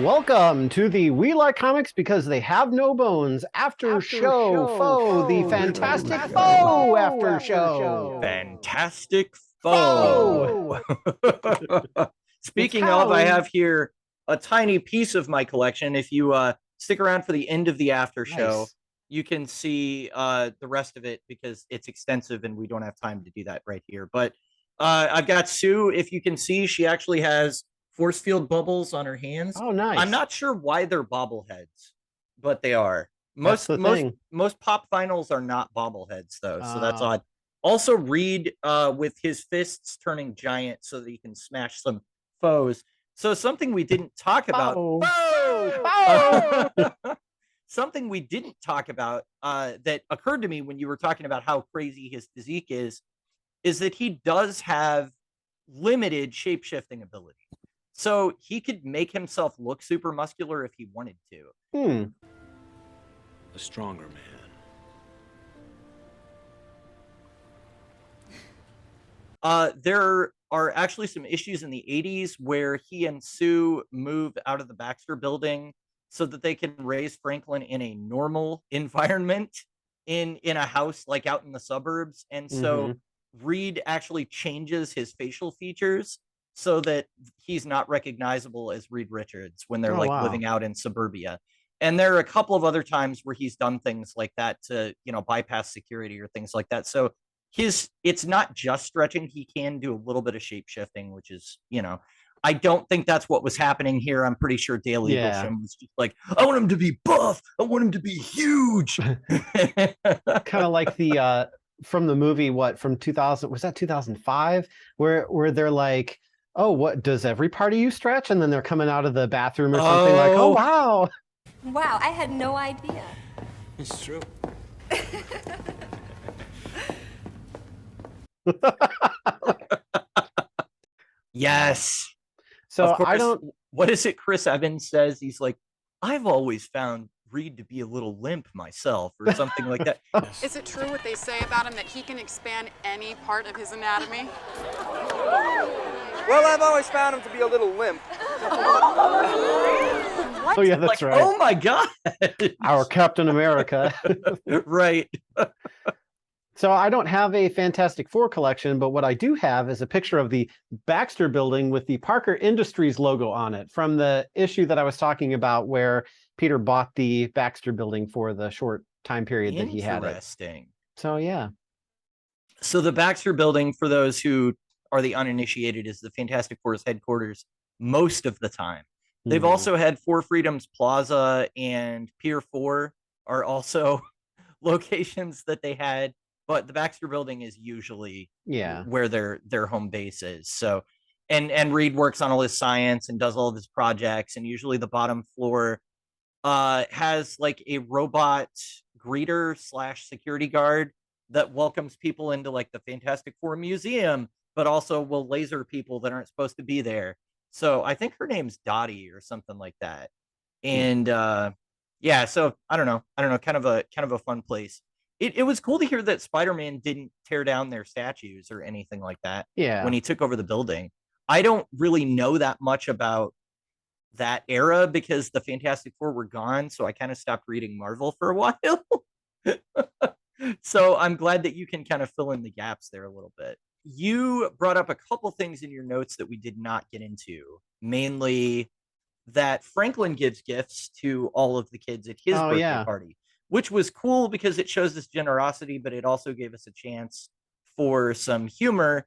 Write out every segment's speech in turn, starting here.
Welcome to the We Like Comics Because They Have No Bones After Show Foe, the Fantastic Foe After Show. Fantastic Foe. Speaking of, I have here a tiny piece of my collection. If you stick around for the end of the after show, you can see the rest of it because it's extensive and we don't have time to do that right here. But I've got Sue. If you can see, she actually has force field bubbles on her hands. Oh, nice. I'm not sure why they're bobbleheads, but they are. Most pop finals are not bobbleheads though, so that's odd. Also, Reed with his fists turning giant so that he can smash some foes. So something we didn't talk about. Something we didn't talk about that occurred to me when you were talking about how crazy his physique is that he does have limited shape-shifting ability. So he could make himself look super muscular if he wanted to. A stronger man. There are actually some issues in the 80s where he and Sue move out of the Baxter building so that they can raise Franklin in a normal environment in a house like out in the suburbs. And so Reed actually changes his facial features so that he's not recognizable as Reed Richards when they're living out in suburbia. And there are a couple of other times where he's done things like that to, bypass security or things like that. So it's not just stretching. He can do a little bit of shape shifting, which is, I don't think that's what was happening here. I'm pretty sure Dale Eaglesham was just like, I want him to be buff. I want him to be huge. Kind of like the, from the movie, from 2000, was that 2005? Where they're like, oh, what does every part of you stretch? And then they're coming out of the bathroom or something like, oh, wow. Wow, I had no idea. It's true. Yes. So course, what is it Chris Evans says? He's like, I've always found Reed to be a little limp myself or something like that. Is it true what they say about him that he can expand any part of his anatomy? Well, I've always found him to be a little limp. Oh, yeah, that's right. Oh, my God. Our Captain America. Right. So I don't have a Fantastic Four collection, but what I do have is a picture of the Baxter building with the Parker Industries logo on it from the issue that I was talking about where Peter bought the Baxter building for the short time period that he had it. Interesting. So, yeah. So the Baxter building, for those who are the uninitiated, is the Fantastic Four's headquarters most of the time. They've also had Four Freedoms Plaza and Pier 4 are also locations that they had, but the Baxter building is usually where their home base is. So, and Reed works on all his science and does all of his projects, and usually the bottom floor has like a robot greeter / security guard that welcomes people into like the Fantastic Four museum, but also will laser people that aren't supposed to be there. So I think her name's Dottie or something like that. And so I don't know, kind of a fun place. It was cool to hear that Spider-Man didn't tear down their statues or anything like that when he took over the building. I don't really know that much about that era because the Fantastic Four were gone, so I kind of stopped reading Marvel for a while. So I'm glad that you can kind of fill in the gaps there a little bit. You brought up a couple things in your notes that we did not get into, mainly that Franklin gives gifts to all of the kids at his birthday party, which was cool because it shows this generosity, but it also gave us a chance for some humor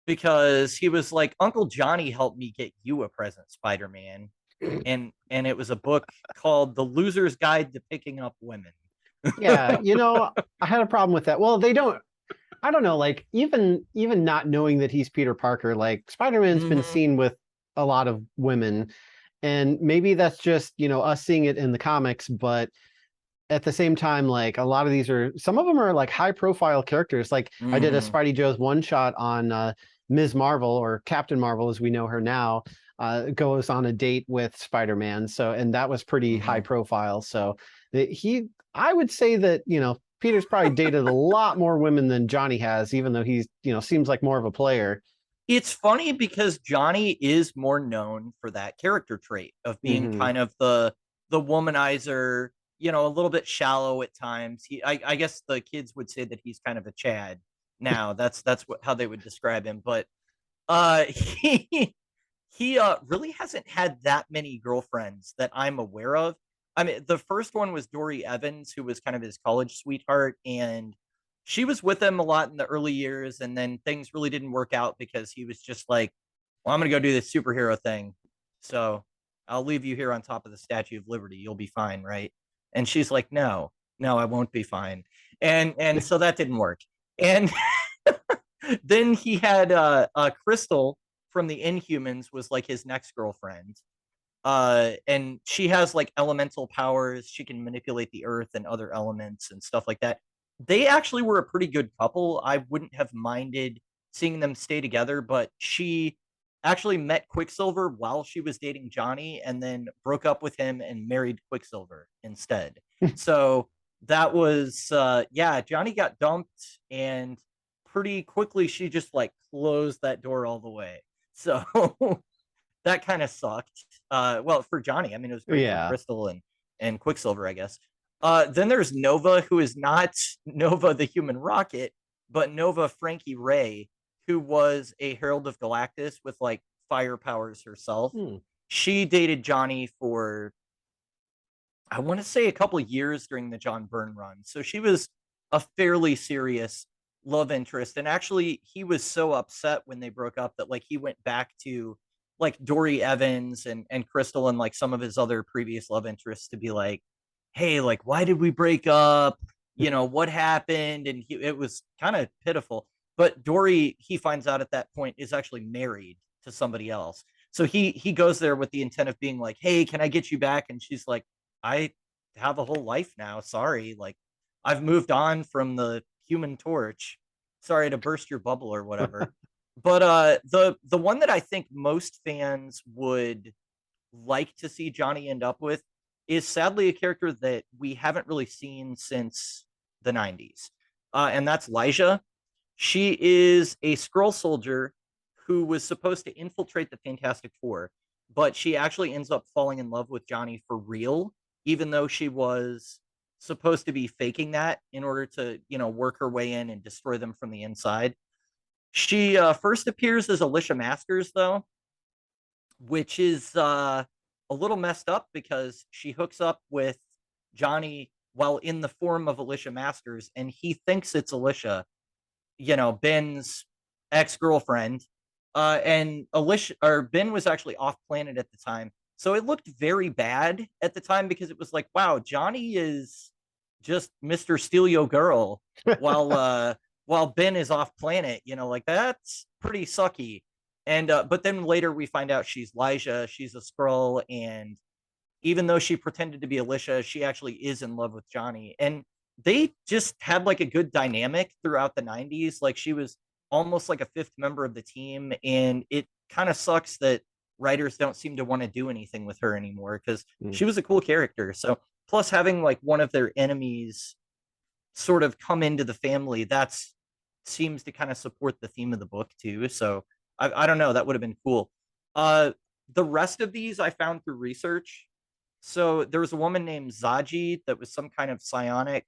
because he was like, Uncle Johnny helped me get you a present, Spider-Man. And it was a book called The Loser's Guide to Picking Up Women. Yeah, I had a problem with that. Well, I don't know, like even not knowing that he's Peter Parker, like Spider-Man's been seen with a lot of women, and maybe that's just, us seeing it in the comics, but at the same time, like a lot of some of them are like high profile characters. Like I did a Spidey Joe's one shot on Ms. Marvel, or Captain Marvel as we know her now, goes on a date with Spider-Man. So, and that was pretty high profile. So I would say that, Peter's probably dated a lot more women than Johnny has, even though he's, seems like more of a player. It's funny because Johnny is more known for that character trait of being Mhm. kind of the womanizer, a little bit shallow at times. I guess the kids would say that he's kind of a Chad now. That's how they would describe him. But he really hasn't had that many girlfriends that I'm aware of. I mean, the first one was Dory Evans, who was kind of his college sweetheart, and she was with him a lot in the early years, and then things really didn't work out because he was just like, "Well, I'm gonna go do this superhero thing, so I'll leave you here on top of the Statue of Liberty. You'll be fine, right?" And she's like, "No, no, I won't be fine," and so that didn't work. And then he had Crystal from the Inhumans was like his next girlfriend. And she has like elemental powers. She can manipulate the earth and other elements and stuff like that. They actually were a pretty good couple. I wouldn't have minded seeing them stay together, but she actually met Quicksilver while she was dating Johnny and then broke up with him and married Quicksilver instead. So that was yeah, Johnny got dumped and pretty quickly she just like closed that door all the way. So that kind of sucked. Well, for Johnny, I mean, it was great for Yeah. Crystal and Quicksilver, I guess. Then there's Nova, who is not Nova the human rocket, but Nova Frankie Ray, who was a Herald of Galactus with like fire powers herself. Hmm. She dated Johnny for, I want to say, a couple of years during the John Byrne run. So she was a fairly serious love interest. And actually, he was so upset when they broke up that like he went back to like Dory Evans and Crystal and like some of his other previous love interests to be like, hey, like, why did we break up? What happened? And it was kind of pitiful. But Dory, he finds out at that point, is actually married to somebody else. So he goes there with the intent of being like, hey, can I get you back? And she's like, I have a whole life now. Sorry. Like, I've moved on from the Human Torch. Sorry to burst your bubble or whatever. But the one that I think most fans would like to see Johnny end up with is sadly a character that we haven't really seen since the 90s. And that's Lyja. She is a Skrull soldier who was supposed to infiltrate the Fantastic Four, but she actually ends up falling in love with Johnny for real, even though she was supposed to be faking that in order to, work her way in and destroy them from the inside. She first appears as Alicia Masters, though, which is a little messed up because she hooks up with Johnny while in the form of Alicia Masters, and he thinks it's Alicia, Ben's ex-girlfriend. And Alicia or Ben was actually off planet at the time. So it looked very bad at the time because it was like, wow, Johnny is just Mr. Steal Your Girl while Ben is off planet, like that's pretty sucky. And but then later we find out she's Lyja, she's a Skrull, and even though she pretended to be Alicia, she actually is in love with Johnny. And they just had like a good dynamic throughout the 90s. Like she was almost like a fifth member of the team, and it kind of sucks that writers don't seem to want to do anything with her anymore because she was a cool character. So plus having like one of their enemies sort of come into the family, that's seems to kind of support the theme of the book too. So I don't know, that would have been cool. The rest of these I found through research. So there was a woman named Zaji that was some kind of psionic.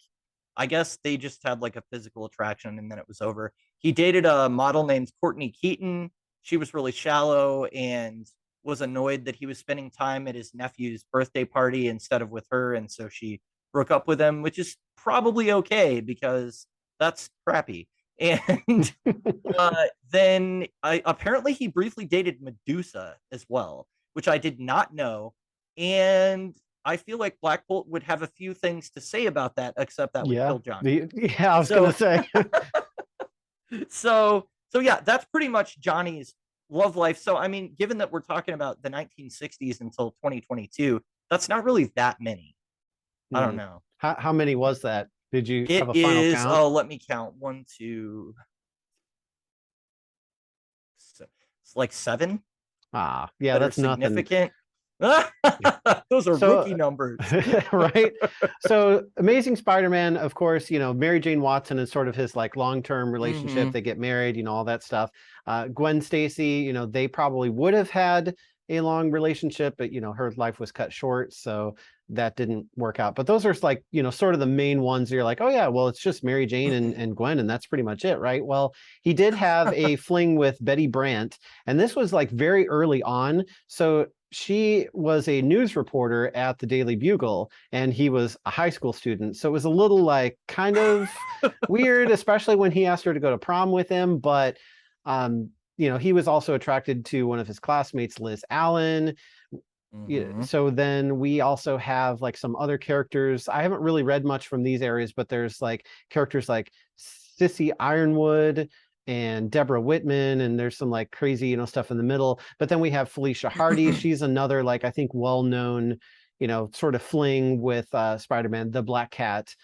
I guess they just had like a physical attraction and then it was over. He dated a model named Courtney Keaton. She was really shallow and was annoyed that he was spending time at his nephew's birthday party instead of with her. And so she broke up with him, which is probably okay because that's crappy. And then apparently he briefly dated Medusa as well, which I did not know. And I feel like Black Bolt would have a few things to say about that, except that would kill Johnny. Yeah, I was gonna say. So yeah, that's pretty much Johnny's love life. So I mean, given that we're talking about the 1960s until 2022, that's not really that many. I don't know. How many was that? Did you It have a final is, count? oh, let me count. 1, 2. So it's like 7. Yeah, that that's are nothing. significant. Those are So- rookie numbers. right? So Amazing Spider-Man, of course, Mary Jane Watson is sort of his like long-term relationship. Mhm. They get married, all that stuff. Gwen Stacy, they probably would have had a long relationship, but her life was cut short, so that didn't work out. But those are like, sort of the main ones. You're like, oh yeah, well, it's just Mary Jane and Gwen, and that's pretty much it, right? Well, he did have a fling with Betty Brant, and this was like very early on. So she was a news reporter at the Daily Bugle, and he was a high school student. So it was a little like kind of weird, especially when he asked her to go to prom with him. But he was also attracted to one of his classmates, Liz Allen. Mhm. So then we also have like some other characters. I haven't really read much from these areas, but there's like characters like Sissy Ironwood and Deborah Whitman, and there's some like crazy, stuff in the middle. But then we have Felicia Hardy. She's another like, I think, well-known, sort of fling with Spider-Man, the Black Cat.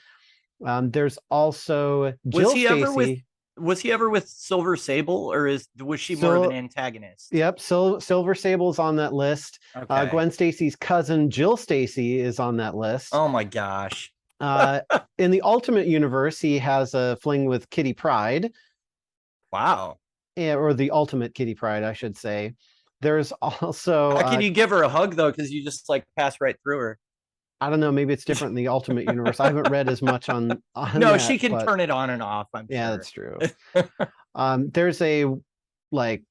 There's also Jill Was he ever with Stacy. was he ever with Silver Sable, or was she more of So- an antagonist? Yep, Silver Sable's on that list. Okay. Gwen Stacy's cousin Jill Stacy is on that list. Oh my gosh. In the Ultimate Universe, he has a fling with Kitty Pryde, Wow. or the Ultimate Kitty Pryde, I should say. There's also, How can you give her a hug though? Because you just like pass right through her. I don't know, maybe it's different in the Ultimate Universe. I haven't read as much on No, that, she can but turn it on and off. I'm yeah, sure. that's true. There's a like,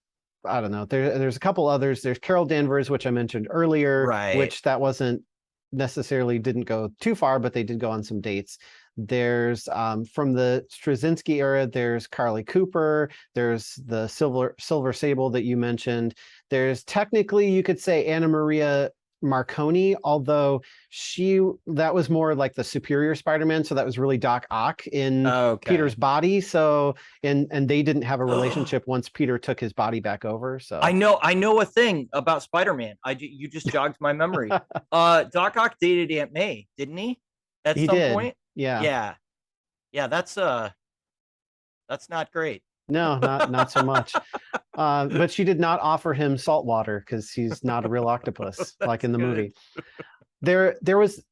I don't know. There's a couple others. There's Carol Danvers, which I mentioned earlier, Right. which that wasn't necessarily didn't go too far, but they did go on some dates. There's from the Straczynski era, there's Carly Cooper, there's the Silver Sable that you mentioned. There's technically, you could say, Anna Maria Marconi, although that was more like the Superior Spider-Man, so that was really Doc Ock in Okay. Peter's body. So and they didn't have a relationship once Peter took his body back over. So I know a thing about Spider-Man. You just jogged my memory. Doc Ock dated Aunt May, didn't he? At he some did. point? Yeah. Yeah, that's not great. No, not so much. But she did not offer him salt water because he's not a real octopus like in the good. movie. There was,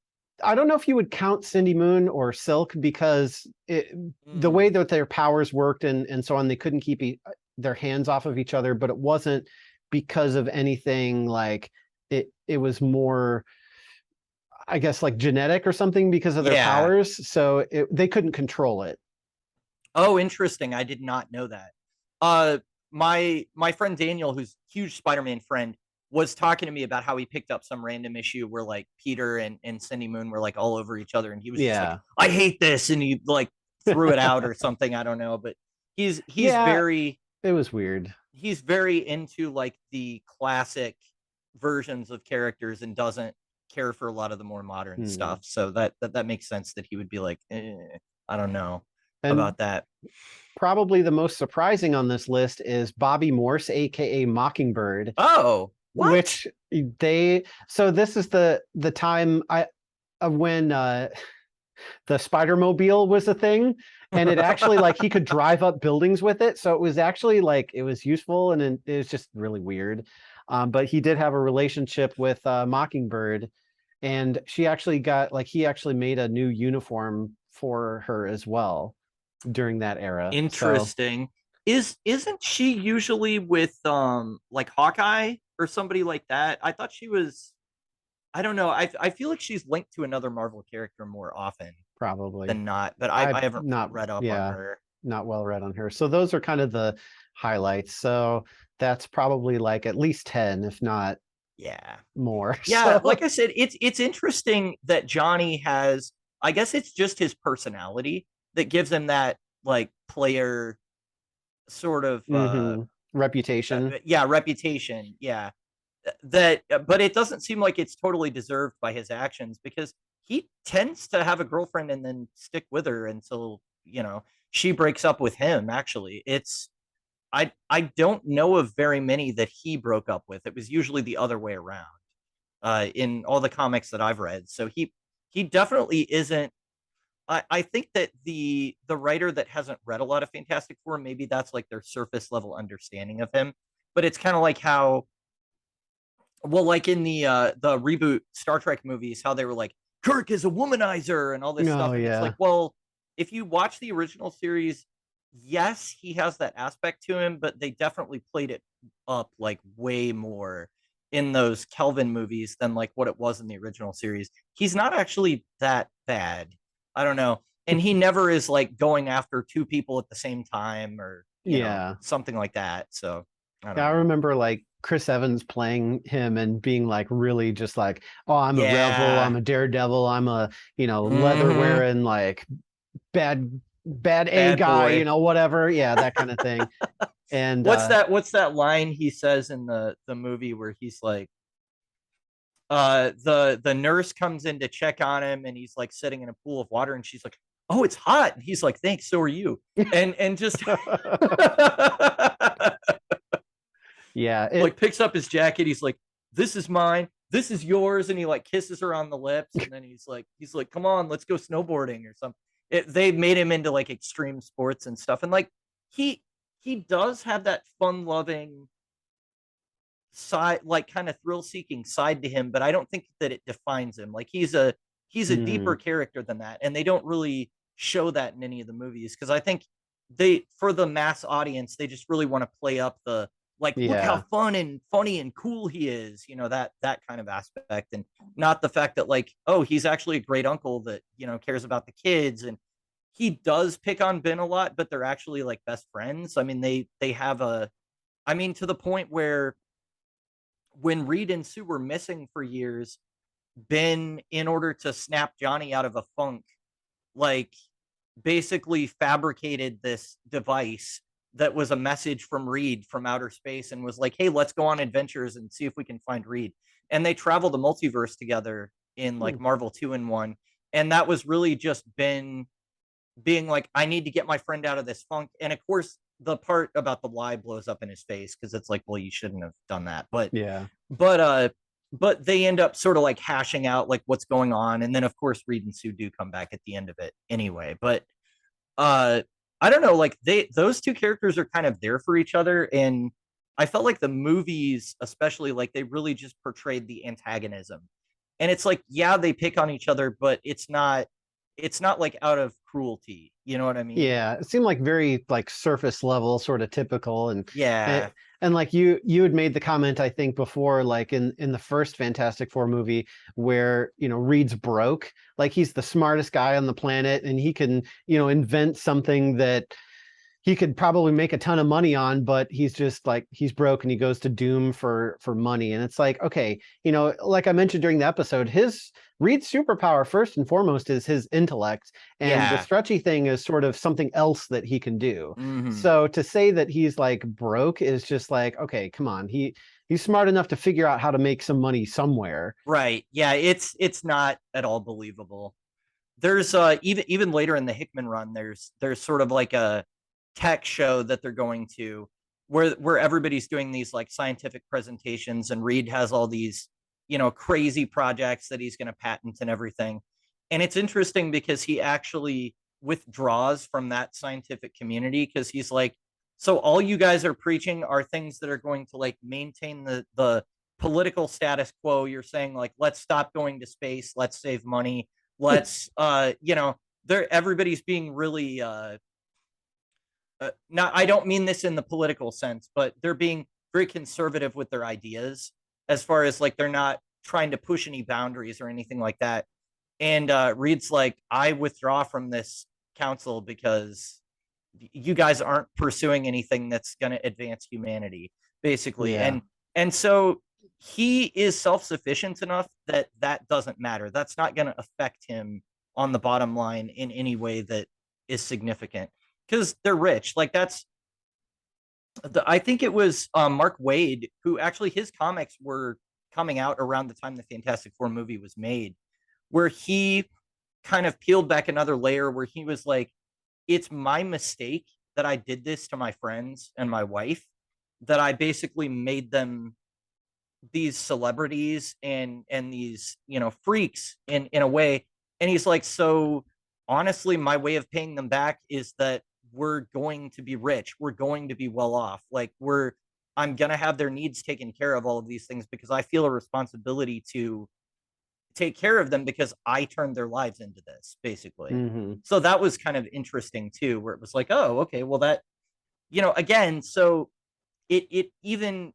I don't know if you would count Cindy Moon or Silk, because the way that their powers worked and so on, they couldn't keep their hands off of each other, but it wasn't because of anything like it was more, I guess, like genetic or something because of their Yeah. powers. So they couldn't control it. Oh, interesting. I did not know that. My friend Daniel, who's a huge Spider-Man friend, was talking to me about how he picked up some random issue where like Peter and Cindy Moon were like all over each other, and he was just like, I hate this, and he like threw it out or something. I don't know, but he's Yeah. very It was weird. he's very into like the classic versions of characters and doesn't care for a lot of the more modern stuff. So that makes sense that he would be like, I don't know And about that. probably the most surprising on this list is Bobby Morse, aka Mockingbird, Oh, what? which so this is the time of when the Spider-Mobile was a thing, and it actually like he could drive up buildings with it. So it was actually like it was useful, and it was just really weird. But he did have a relationship with Mockingbird, and he actually made a new uniform for her as well during that era. So- Interesting. Isn't she usually with like Hawkeye or somebody like that? I thought she was. I don't know. I feel like she's linked to another Marvel character more often probably than not, but I've I haven't not- read up yeah. on her. not well read on her. So those are kind of the highlights. So that's probably like at least 10, if not Yeah. more. Yeah, So- like I said, it's interesting that Johnny has, I guess it's just his personality that gives him that like player sort of reputation. reputation. Yeah. But it doesn't seem like it's totally deserved by his actions, because he tends to have a girlfriend and then stick with her until, she breaks up with him. Actually, I don't know of very many that he broke up with. It was usually the other way around in all the comics that I've read. So he definitely isn't. I think that the writer that hasn't read a lot of Fantastic Four, maybe that's like their surface level understanding of him. But it's kind of like how well, like in the reboot Star Trek movies, how they were like, Kirk is a womanizer and all this stuff. Oh And it's yeah. like, well, if you watch the original series, yes, he has that aspect to him, but they definitely played it up like way more in those Kelvin movies than like what it was in the original series. He's not actually that bad. I don't know. And he never is like going after two people at the same time or, Yeah. something like that. So I don't Yeah, I know. remember like Chris Evans playing him and being like really just like, oh, I'm a rebel, I'm Yeah. a daredevil, I'm a, leather Mhm. wearing like bad A Bad guy, boy. whatever. Yeah, that kind of thing. And What's that line he says in the movie where he's like the nurse comes in to check on him and he's like sitting in a pool of water and she's like, "Oh, it's hot." And he's like, "Thanks, so are you." And just yeah, like picks up his jacket, he's like, "This is mine. This is yours." And he like kisses her on the lips and then he's like, "Come on, let's go snowboarding or something." They made him into like extreme sports and stuff and like he he does have that fun loving side, like kind of thrill seeking side to him, but I don't think that it defines him. Like he's a deeper mm, character than that, and they don't really show that in any of the movies because I think they, for the mass audience, they just really want to play up the like, look how yeah. fun and funny and cool he is, that kind of aspect, and not the fact that like, oh, he's actually a great uncle that cares about the kids, and he does pick on Ben a lot, but they're actually like best friends. I mean, they have a, I mean, to the point where when Reed and Sue were missing for years, Ben, in order to snap Johnny out of a funk, like basically fabricated this device that was a message from Reed from outer space and was like, hey, let's go on adventures and see if we can find Reed. And they travel the multiverse together in like Hmm. Marvel 2-in-1. And that was really just Ben being like, I need to get my friend out of this funk. And of course, the part about the lie blows up in his face because it's like, well, you shouldn't have done that. Yeah. But but they end up sort of like hashing out like what's going on, and then of course Reed and Sue do come back at the end of it anyway. But uh I don't know, like those two characters are kind of there for each other, and I felt like the movies, especially, like they really just portrayed the antagonism. And it's like, yeah, they pick on each other, but it's not like out of cruelty. You know what I mean? Yeah, it seemed like very like surface level, sort of typical, and Yeah. and like you had made the comment I think before, like in the first Fantastic Four movie, where Reed's broke, like he's the smartest guy on the planet, and he can invent something that he could probably make a ton of money on, but he's just like he's broke and he goes to Doom for money. And it's like, okay, like I mentioned during the episode, his Reed's superpower first and foremost is his intellect, and the Yeah. stretchy thing is sort of something else that he can do. Hmm. So to say that he's like broke is just like, okay, come on. He's smart enough to figure out how to make some money somewhere. Right. Yeah, it's not at all believable. There's even later in the Hickman run, there's sort of like a tech show that they're going to where everybody's doing these like scientific presentations, and Reed has all these crazy projects that he's going to patent and everything. And it's interesting because he actually withdraws from that scientific community because he's like, so all you guys are preaching are things that are going to like maintain the political status quo. You're saying like, let's stop going to space, let's save money, let's there, everybody's being really not, I don't mean this in the political sense, but they're being very conservative with their ideas, as far as like they're not trying to push any boundaries or anything like that. And Reed's like, I withdraw from this council because you guys aren't pursuing anything that's going to advance humanity, basically. Yeah. And so he is self-sufficient enough that that doesn't matter. That's not going to affect him on the bottom line in any way that is significant because they're rich. Like that's I think it was Mark Waid who actually, his comics were coming out around the time the Fantastic Four movie was made, where he kind of peeled back another layer where he was like, it's my mistake that I did this to my friends and my wife, that I basically made them these celebrities and these freaks in a way. And he's like, so honestly, my way of paying them back is that we're going to be rich, we're going to be well off, like I'm going to have their needs taken care of, all of these things, because I feel a responsibility to take care of them because I turned their lives into this, basically. Mm-hmm. So that was kind of interesting too, where it was like, oh, okay, well, that, again, so it even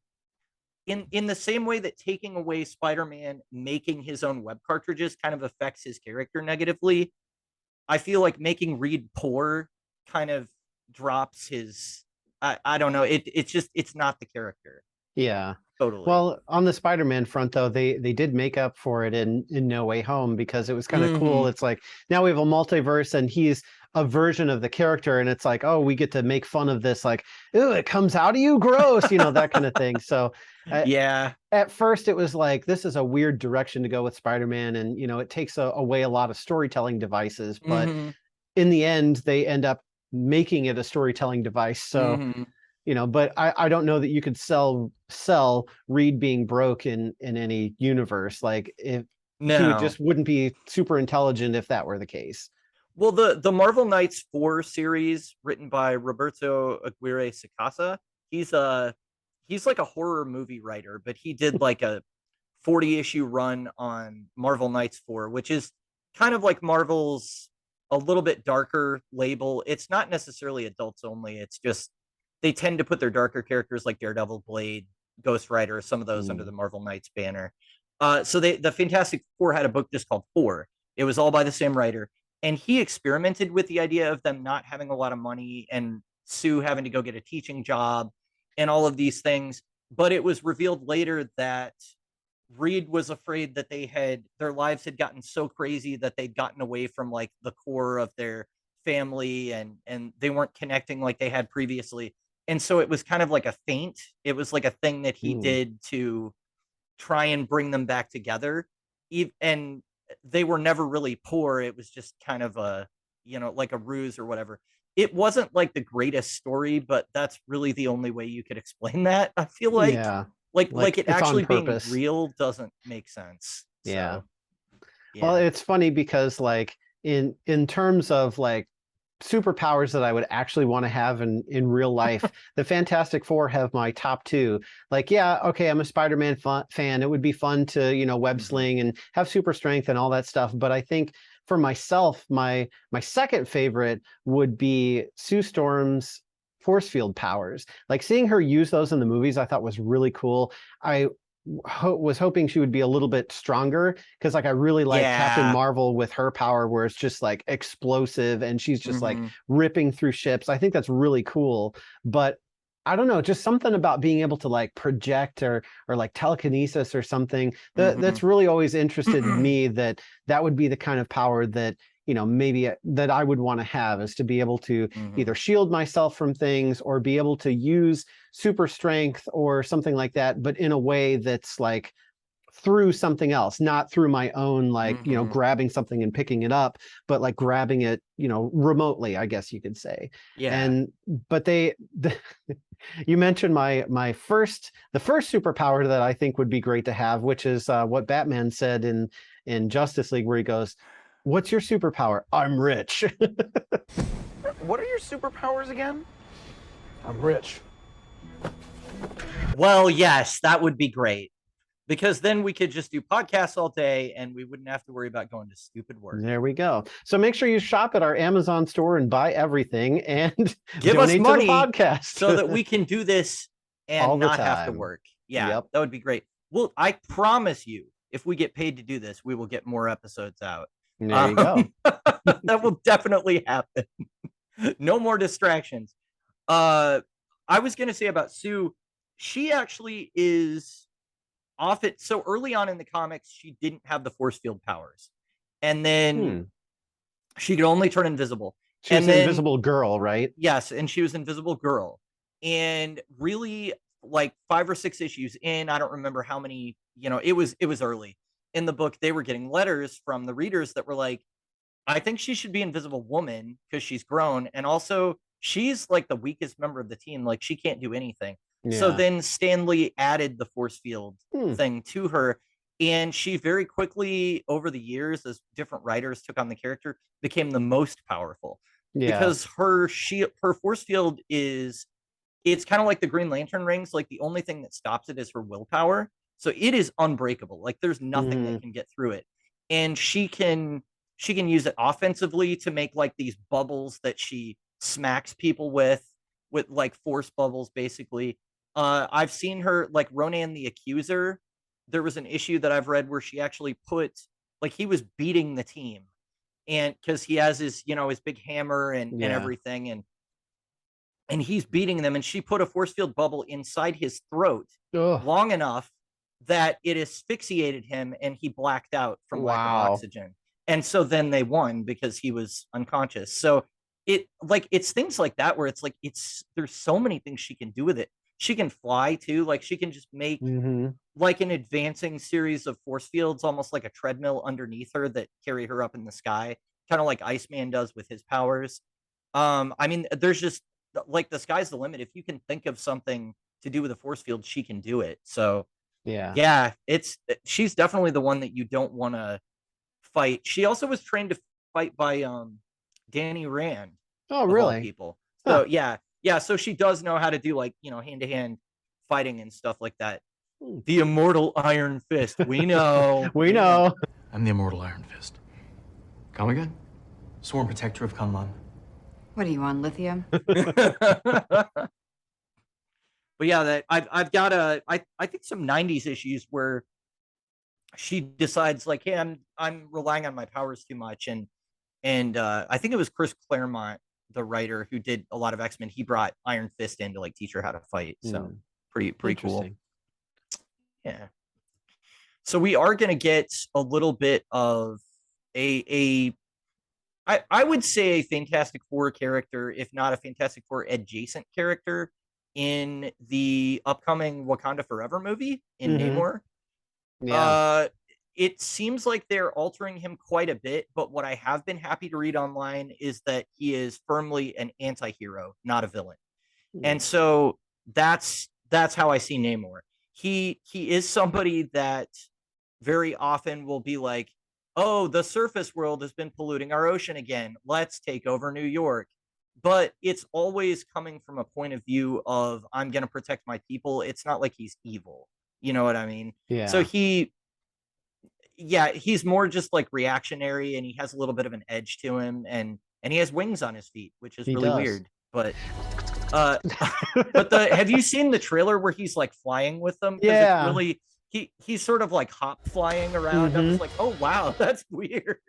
in the same way that taking away Spider-Man making his own web cartridges kind of affects his character negatively, I feel like making Reed poor kind of drops his, I don't know, it's not the character. Yeah. Totally. Well, on the Spider-Man front, though, they did make up for it in No Way Home, because it was kind of cool. It's like, now we have a multiverse and he's a version of the character, and it's like, oh, we get to make fun of this, like, ooh, it comes out of you, gross, that kind of thing. So yeah, at first it was like, this is a weird direction to go with Spider-Man, and it takes away a lot of storytelling devices, but in the end they end up making it a storytelling device. So but I don't know that you could sell Reed being broke in any universe. Like, if he wouldn't be super intelligent if that were the case. Well, the Marvel Knights 4 series, written by Roberto Aguirre Sacasa, he's like a horror movie writer, but he did like a 40-issue run on Marvel Knights 4, which is kind of like Marvel's a little bit darker label. It's not necessarily adults only. It's just they tend to put their darker characters like Daredevil, Blade, Ghost Rider, some of those under the Marvel Knights banner. So the Fantastic Four had a book just called Four. It was all by the same writer. And he experimented with the idea of them not having a lot of money and Sue having to go get a teaching job and all of these things. But it was revealed later that Reed was afraid that their lives had gotten so crazy that they'd gotten away from like the core of their family, and they weren't connecting like they had previously. And so it was kind of like a feint. It was like a thing that he did to try and bring them back together. And they were never really poor. It was just kind of a, like a ruse or whatever. It wasn't like the greatest story, but that's really the only way you could explain that. I feel like, like it actually being real doesn't make sense. Yeah. So, yeah. Well, it's funny because like in terms of like superpowers that I would actually want to have in real life, the Fantastic Four have my top two. Like, yeah, okay, I'm a Spider-Man fan. It would be fun to, web sling and have super strength and all that stuff. But I think for myself, my second favorite would be Sue Storm's force field powers. Like, seeing her use those in the movies, I thought was really cool. I was hoping she would be a little bit stronger, because like I really like Captain Marvel with her power, where it's just like explosive and she's just like ripping through ships. I think that's really cool. But I don't know, just something about being able to like project or like telekinesis or something that's really always interested me, that would be the kind of power that maybe that I would want to have, is to be able to either shield myself from things or be able to use super strength or something like that, but in a way that's like through something else, not through my own, like, grabbing something and picking it up, but like grabbing it, remotely, I guess you could say. Yeah. But you mentioned the first superpower that I think would be great to have, which is what Batman said in Justice League, where he goes, "What's your superpower?" "I'm rich." What are your superpowers again? I'm rich. Well, yes, that would be great, because then we could just do podcasts all day and we wouldn't have to worry about going to stupid work. There we go. So make sure you shop at our Amazon store and buy everything and give us money to the podcast so that we can do this and not have to work. Yeah, that would be great. Well, I promise you, if we get paid to do this, we will get more episodes out. There you go. That will definitely happen. No more distractions. I was going to say about Sue, she actually is often, so early on in the comics, she didn't have the force field powers. And then she could only turn invisible. She was an Invisible Girl, right? Yes, and she was Invisible Girl. And really, like 5 or 6 issues in, I don't remember how many, it was early in the book, they were getting letters from the readers that were like, I think she should be Invisible Woman because she's grown. And also, she's like the weakest member of the team. Like, she can't do anything. Yeah. So then Stan Lee added the force field thing to her. And she very quickly, over the years, as different writers took on the character, became the most powerful. Yeah. Because her force field is it's kind of like the Green Lantern rings. Like the only thing that stops it is her willpower. So it is unbreakable. Like there's nothing that can get through it. And she can use it offensively to make like these bubbles that she smacks people with like force bubbles, basically. I've seen her like Ronan the Accuser. There was an issue that I've read where she actually put like he was beating the team, and because he has his his big hammer and everything, and he's beating them, and she put a force field bubble inside his throat long enough that it asphyxiated him and he blacked out from lack of oxygen. And so then they won because he was unconscious. So it's things like that where it's like there's so many things she can do with it. She can fly too. Like she can just make like an advancing series of force fields, almost like a treadmill underneath her that carry her up in the sky, kind of like Iceman does with his powers. I mean, there's just like the sky's the limit. If you can think of something to do with a force field, she can do it. So yeah, she's definitely the one that you don't want to fight. She also was trained to fight by Danny Rand. Oh, really? People. So yeah. So she does know how to do like hand-to-hand fighting and stuff like that. The immortal Iron Fist. We know. We know. I'm the immortal Iron Fist. Come again? Sworn protector of Kunlun. What are you on, lithium? But yeah, that I've got I think some 90s issues where she decides like, hey, I'm relying on my powers too much, and I think it was Chris Claremont, the writer who did a lot of X-Men. He brought Iron Fist in to like teach her how to fight. So pretty cool. Yeah. So we are gonna get a little bit of I would say a Fantastic Four character, if not a Fantastic Four adjacent character, in the upcoming Wakanda Forever movie in Namor. Yeah. It seems like they're altering him quite a bit, but what I have been happy to read online is that he is firmly an anti-hero, not a villain. And so that's how I see Namor. He is somebody that very often will be like, oh, the surface world has been polluting our ocean again. Let's take over New York. But it's always coming from a point of view of, I'm going to protect my people. It's not like he's evil. You know what I mean? Yeah. So he's more just like reactionary, and he has a little bit of an edge to him, and he has wings on his feet, which is really weird. But have you seen the trailer where he's like flying with them? Yeah. It's really, he's sort of like hop flying around. I was like, oh wow, that's weird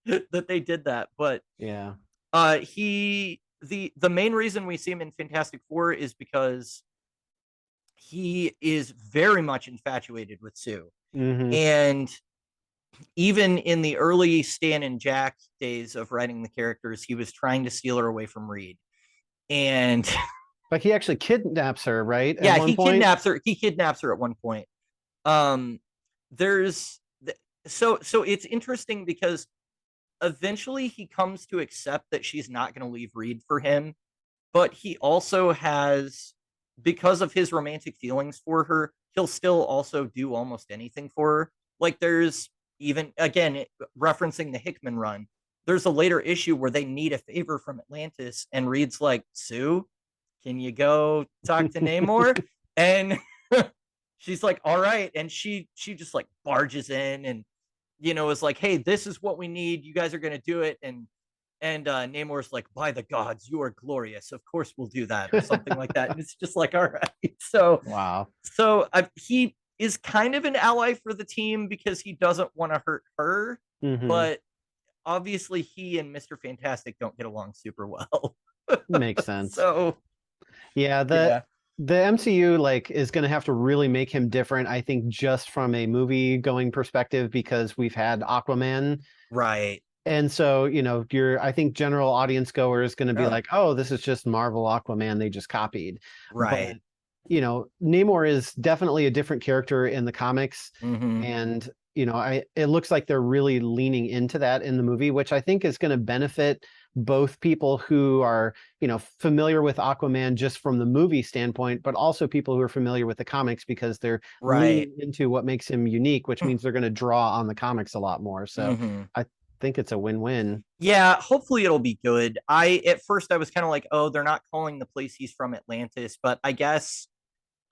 that they did that. But yeah, the main reason we see him in Fantastic Four is because he is very much infatuated with Sue. And even in the early Stan and Jack days of writing the characters, he was trying to steal her away from Reed. And but he actually kidnaps her, right? Yeah, kidnaps her. He kidnaps her at one point. So it's interesting because eventually he comes to accept that she's not going to leave Reed for him, but he also has, because of his romantic feelings for her, he'll still also do almost anything for her. Like there's even, again, referencing the Hickman run, there's a later issue where they need a favor from Atlantis, and Reed's like, Sue, can you go talk to Namor? And she's like, all right. And she just like barges in and, is like, hey, this is what we need. You guys are going to do it. And Namor's like, by the gods, you are glorious. Of course we'll do that, or something like that. And it's just like, all right. So, wow. So he is kind of an ally for the team because he doesn't want to hurt her, but obviously he and Mr. Fantastic don't get along super well. Makes sense. So yeah, the MCU like is going to have to really make him different, I think, just from a movie going perspective, because we've had Aquaman, right? And so I think general audience goer is going to be like, oh, this is just Marvel Aquaman they just copied, right? But, Namor is definitely a different character in the comics, and it looks like they're really leaning into that in the movie, which I think is going to benefit both people who are, familiar with Aquaman just from the movie standpoint, but also people who are familiar with the comics because they're leaning into what makes him unique, which means they're going to draw on the comics a lot more. So think it's a win-win. Yeah, hopefully it'll be good. At first I was kind of like, oh, they're not calling the place he's from Atlantis, but I guess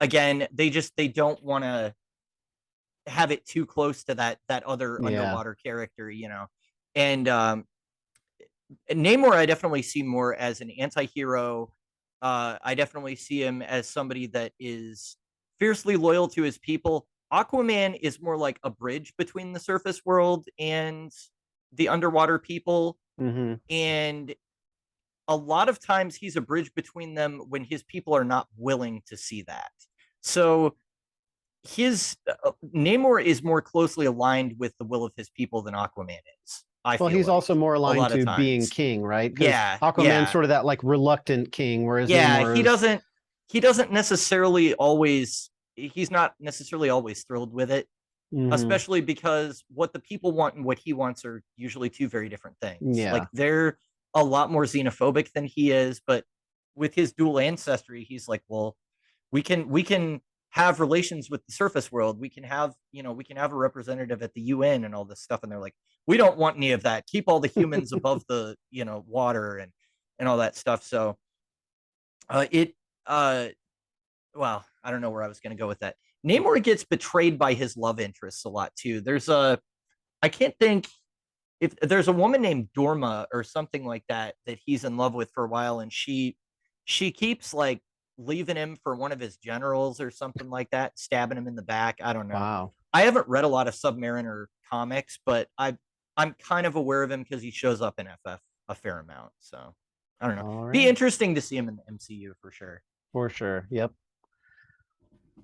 again, they don't want to have it too close to that other Yeah. underwater character, And Namor, I definitely see more as an anti-hero. I definitely see him as somebody that is fiercely loyal to his people. Aquaman is more like a bridge between the surface world and the underwater people. Mm-hmm. And a lot of times he's a bridge between them when his people are not willing to see that. So his Namor is more closely aligned with the will of his people than Aquaman is. Well, he's also more aligned lot of to being times. king, right? 'Cause Yeah, Aquaman's yeah. sort of that like reluctant king, whereas Yeah, Namor he doesn't necessarily always he's not necessarily always thrilled with it, Mhm. especially because what the people want and what he wants are usually two very different things. Yeah. Like they're a lot more xenophobic than he is, but with his dual ancestry, he's like, well, we can have relations with the surface world. We can have a representative at the UN and all this stuff. And they're like, we don't want any of that. Keep all the humans above the, water and all that stuff. So well, I don't know where I was going to go with that. Namor gets betrayed by his love interests a lot too. I can't think if there's a woman named Dorma or something like that he's in love with for a while. And she keeps like leaving him for one of his generals or something like that, stabbing him in the back. I don't know. Wow. I haven't read a lot of Submariner comics, but I'm kind of aware of him because he shows up in FF a fair amount. So I don't know. All Be right. interesting to see him in the MCU for sure. For sure. Yep.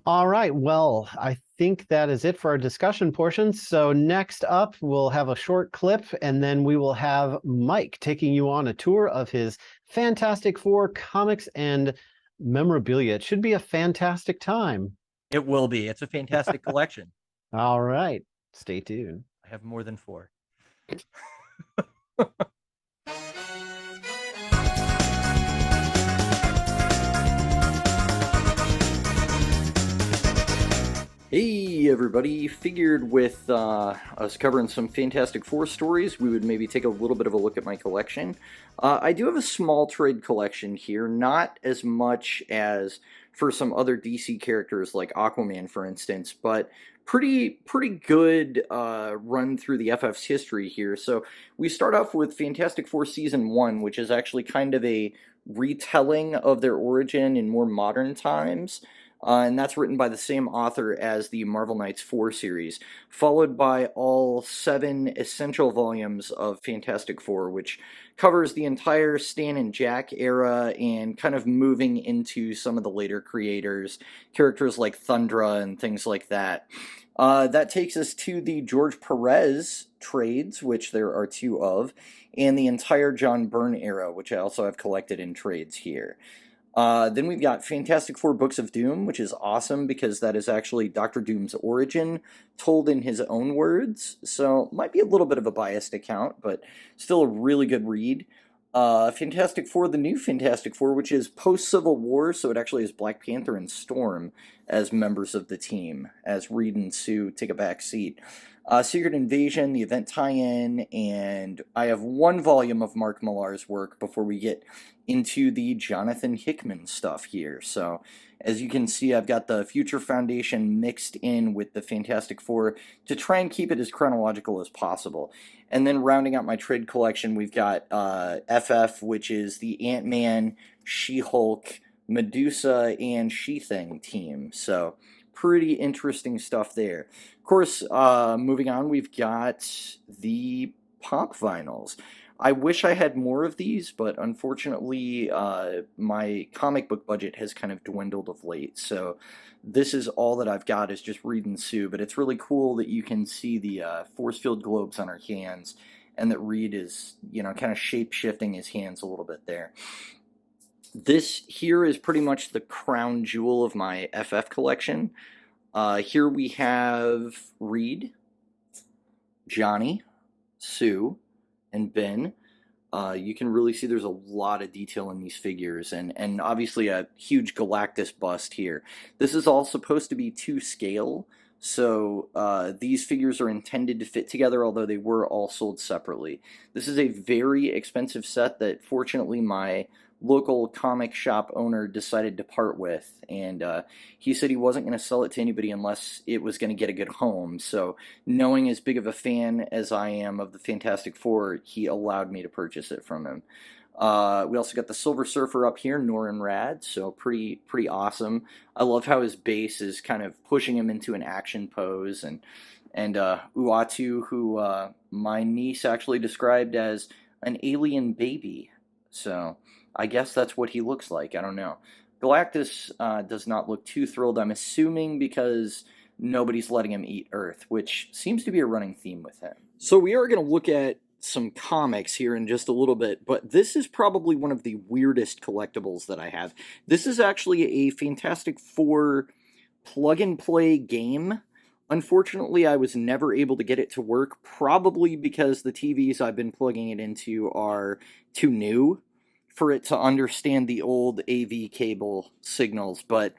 All right. Well, I think that is it for our discussion portion. So next up, we'll have a short clip, and then we will have Mike taking you on a tour of his Fantastic Four comics and memorabilia. It should be a fantastic time. It will be. It's a fantastic collection. All right. Stay tuned. I have more than 4. Hey everybody, figured with us covering some Fantastic Four stories, we would maybe take a little bit of a look at my collection. I do have a small trade collection here, not as much as for some other DC characters like Aquaman, for instance, but pretty good run through the FF's history here. So we start off with Fantastic Four Season 1, which is actually kind of a retelling of their origin in more modern times. And that's written by the same author as the Marvel Knights 4 series, followed by all 7 essential volumes of Fantastic Four, which covers the entire Stan and Jack era and kind of moving into some of the later creators, characters like Thundra and things like that. That takes us to the George Perez trades, which there are 2 of, and the entire John Byrne era, which I also have collected in trades here. Then we've got Fantastic Four Books of Doom, which is awesome because that is actually Dr. Doom's origin told in his own words. So might be a little bit of a biased account, but still a really good read. Fantastic Four, the new Fantastic Four, which is post-Civil War, so it actually has Black Panther and Storm as members of the team, as Reed and Sue take a back seat. Secret Invasion, the event tie-in, and I have 1 volume of Mark Millar's work before we get into the Jonathan Hickman stuff here. So, as you can see, I've got the Future Foundation mixed in with the Fantastic Four to try and keep it as chronological as possible. And then rounding out my trade collection, we've got FF, which is the Ant-Man, She-Hulk, Medusa, and She-Thing team. So, pretty interesting stuff there. Of course, moving on, we've got the Pop vinyls. I wish I had more of these, but unfortunately, my comic book budget has kind of dwindled of late, so this is all that I've got is just Reed and Sue, but it's really cool that you can see the force field globes on our hands, and that Reed is, kind of shape-shifting his hands a little bit there. This here is pretty much the crown jewel of my FF collection. Here we have Reed, Johnny, Sue, and Ben. You can really see there's a lot of detail in these figures, and obviously a huge Galactus bust here. This is all supposed to be to scale, So these figures are intended to fit together, although they were all sold separately. This is a very expensive set that fortunately my local comic shop owner decided to part with, and he said he wasn't going to sell it to anybody unless it was going to get a good home. So knowing as big of a fan as I am of the Fantastic Four, he allowed me to purchase it from him. We also got the Silver Surfer up here, Norrin Rad, so pretty awesome. I love how his base is kind of pushing him into an action pose, and Uatu, who my niece actually described as an alien baby. So I guess that's what he looks like. I don't know. Galactus does not look too thrilled, I'm assuming because nobody's letting him eat Earth, which seems to be a running theme with him. So we are going to look at some comics here in just a little bit, but this is probably one of the weirdest collectibles that I have. This is actually a Fantastic Four plug-and-play game. Unfortunately, I was never able to get it to work, probably because the TVs I've been plugging it into are too new for it to understand the old AV cable signals. But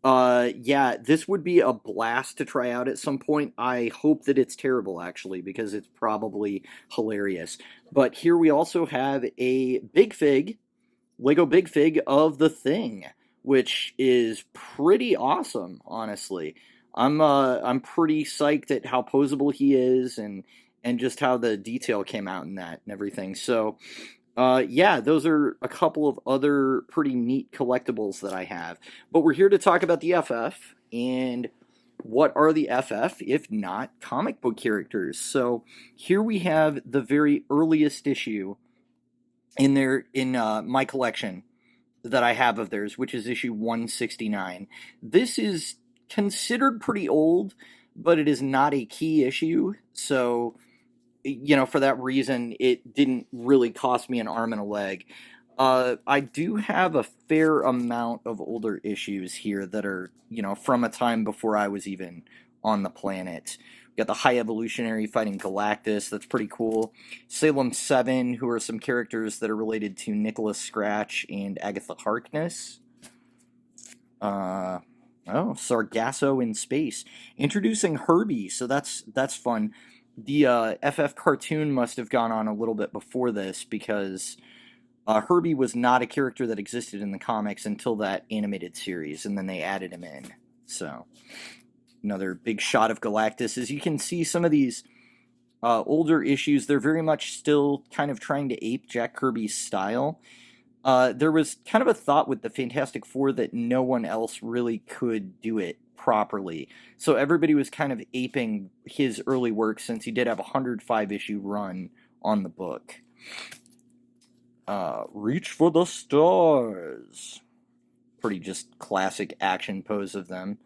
yeah, this would be a blast to try out at some point. I hope that it's terrible, actually, because it's probably hilarious. But here we also have a Big Fig, Lego Big Fig of The Thing, which is pretty awesome, honestly. I'm pretty psyched at how poseable he is and just how the detail came out in that and everything. So yeah, those are a couple of other pretty neat collectibles that I have. But we're here to talk about the FF, and what are the FF if not comic book characters? So here we have the very earliest issue in my collection that I have of theirs, which is issue 169. This is considered pretty old, but it is not a key issue, so you know, for that reason, it didn't really cost me an arm and a leg. I do have a fair amount of older issues here that are, you know, from a time before I was even on the planet. We got the High Evolutionary fighting Galactus, that's pretty cool. Salem 7, who are some characters that are related to Nicholas Scratch and Agatha Harkness. Sargasso in space. Introducing Herbie, so that's fun. The FF cartoon must have gone on a little bit before this, because Herbie was not a character that existed in the comics until that animated series, and then they added him in. So, another big shot of Galactus. As you can see, some of these older issues, they're very much still kind of trying to ape Jack Kirby's style. There was kind of a thought with the Fantastic Four that no one else really could do it properly. So everybody was kind of aping his early work, since he did have a 105-issue run on the book. Reach for the stars. Pretty just classic action pose of them.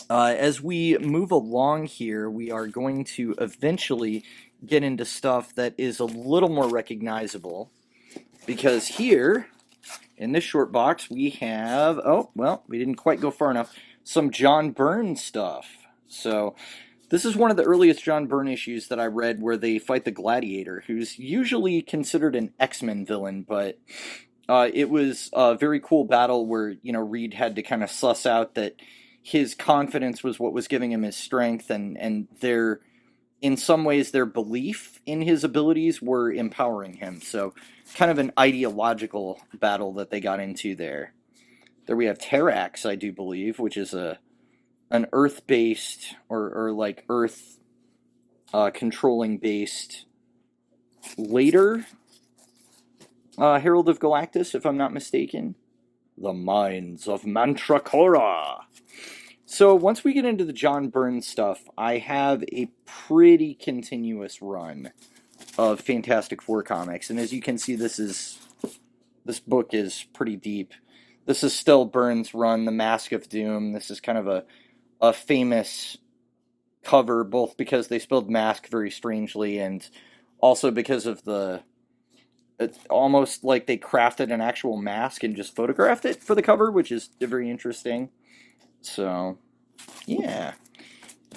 As we move along here, we are going to eventually get into stuff that is a little more recognizable. Because here, in this short box, we have, oh, well, we didn't quite go far enough, some John Byrne stuff. So, this is one of the earliest John Byrne issues that I read where they fight the Gladiator, who's usually considered an X-Men villain, but it was a very cool battle where, you know, Reed had to kind of suss out that his confidence was what was giving him his strength, and their, in some ways, their belief in his abilities were empowering him. So, kind of an ideological battle that they got into there. There we have Terrax, I do believe, which is an Earth-based, or like Earth controlling-based later Herald of Galactus, if I'm not mistaken. The Mines of Mantracora. So once we get into the John Byrne stuff, I have a pretty continuous run of Fantastic Four comics, and as you can see, this book is pretty deep. This is still Byrne's run, The Mask of Doom. This is kind of a famous cover, both because they spelled mask very strangely, and also because of it's almost like they crafted an actual mask and just photographed it for the cover, which is very interesting. So, yeah.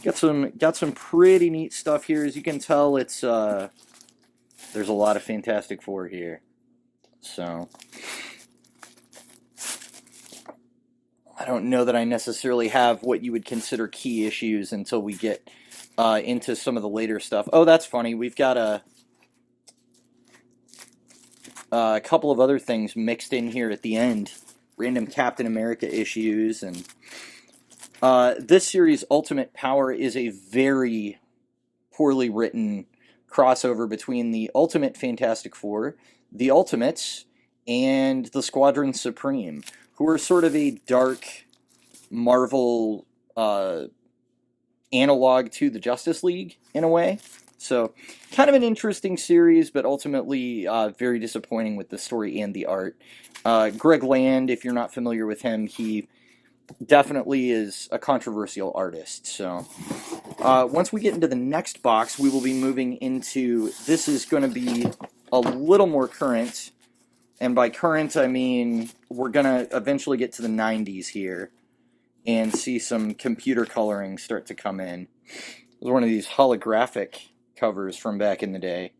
Got some pretty neat stuff here. As you can tell, it's there's a lot of Fantastic Four here. So, I don't know that I necessarily have what you would consider key issues until we get into some of the later stuff. Oh, that's funny. We've got a couple of other things mixed in here at the end. Random Captain America issues. And this series, Ultimate Power, is a very poorly written crossover between the Ultimate Fantastic Four, the Ultimates, and the Squadron Supreme, who are sort of a dark Marvel analog to the Justice League in a way. So kind of an interesting series, but ultimately very disappointing with the story and the art. Greg Land, if you're not familiar with him, he definitely is a controversial artist. So once we get into the next box, we will be moving into, this is going to be a little more current. And by current, I mean we're going to eventually get to the 90s here and see some computer coloring start to come in. It was one of these holographic covers from back in the day.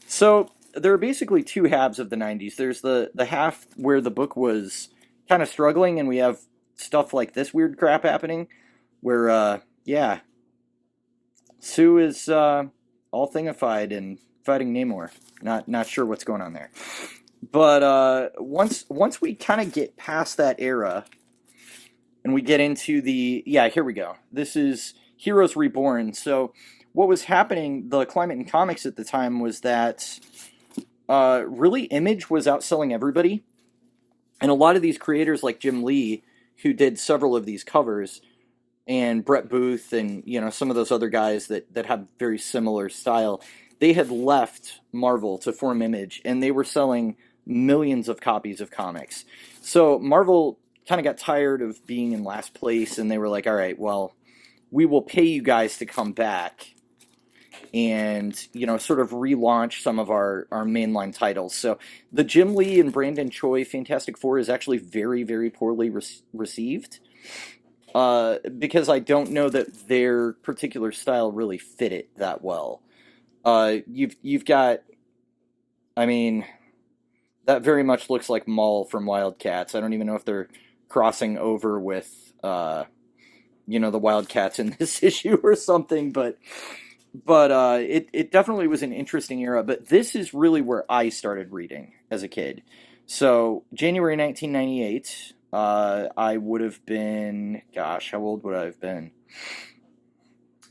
So there are basically two halves of the 90s. There's the half where the book was kind of struggling, and we have stuff like this weird crap happening, where, yeah, Sue is all thingified and fighting Namor. Not sure what's going on there. But once we kind of get past that era, and we get into the, yeah, here we go. This is Heroes Reborn. So what was happening, the climate in comics at the time was that really Image was outselling everybody. And a lot of these creators like Jim Lee, who did several of these covers, and Brett Booth and, you know, some of those other guys that have very similar style, they had left Marvel to form Image, and they were selling millions of copies of comics. So Marvel kind of got tired of being in last place, and they were like, all right, well, we will pay you guys to come back and, you know, sort of relaunch some of our mainline titles. So the Jim Lee and Brandon Choi Fantastic Four is actually very, very poorly received, because I don't know that their particular style really fit it that well. You've got, I mean, that very much looks like Maul from Wildcats. I don't even know if they're crossing over with, you know, the Wildcats in this issue or something, but it definitely was an interesting era. But this is really where I started reading as a kid. So January 1998, I would have been, gosh, how old would I have been?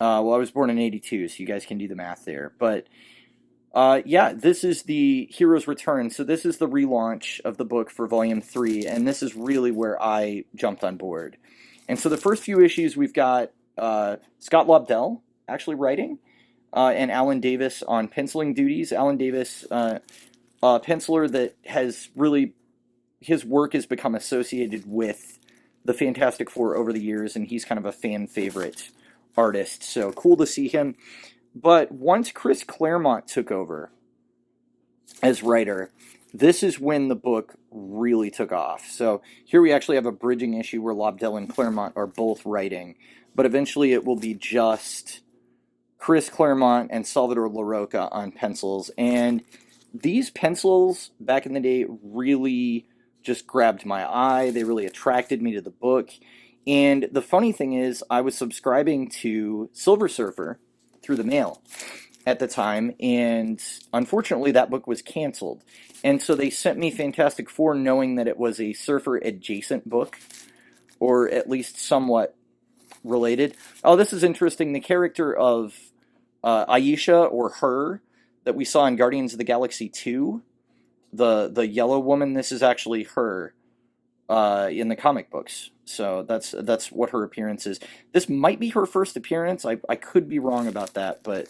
Well, I was born in 82, so you guys can do the math there. But yeah, this is the Heroes Return. So this is the relaunch of the book for Volume 3, and this is really where I jumped on board. And so the first few issues, we've got Scott Lobdell actually writing, and Alan Davis on penciling duties. Alan Davis, a penciler that has really, his work has become associated with the Fantastic Four over the years, and he's kind of a fan favorite artist. So cool to see him. But once Chris Claremont took over as writer, this is when the book really took off. So here we actually have a bridging issue where Lobdell and Claremont are both writing, but eventually it will be just Chris Claremont and Salvador Larroca on pencils. And these pencils back in the day really just grabbed my eye. They really attracted me to the book. And the funny thing is, I was subscribing to Silver Surfer through the mail at the time, and unfortunately that book was canceled. And so they sent me Fantastic Four knowing that it was a Surfer adjacent book, or at least somewhat related. Oh, this is interesting. The character of Aisha, or Her, that we saw in Guardians of the Galaxy 2, the yellow woman, this is actually her in the comic books. So that's what her appearance is. This might be her first appearance. I could be wrong about that, but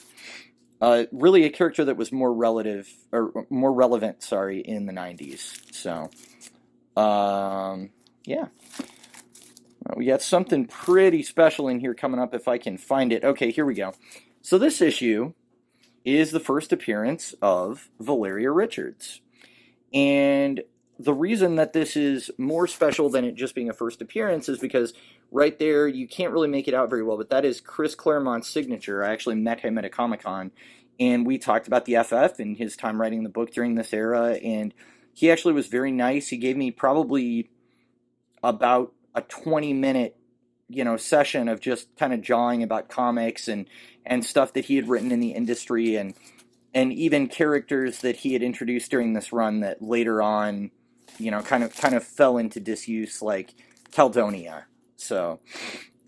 really a character that was more relevant, in the 90s. So, yeah. We got something pretty special in here coming up if I can find it. Okay, here we go. So this issue is the first appearance of Valeria Richards. And the reason that this is more special than it just being a first appearance is because right there, you can't really make it out very well, but that is Chris Claremont's signature. I actually met him at a Comic-Con, and we talked about the FF and his time writing the book during this era, and he actually was very nice. He gave me probably about a 20-minute, session of just kind of jawing about comics and stuff that he had written in the industry, and even characters that he had introduced during this run that later on, kind of fell into disuse, like Caldonia. So,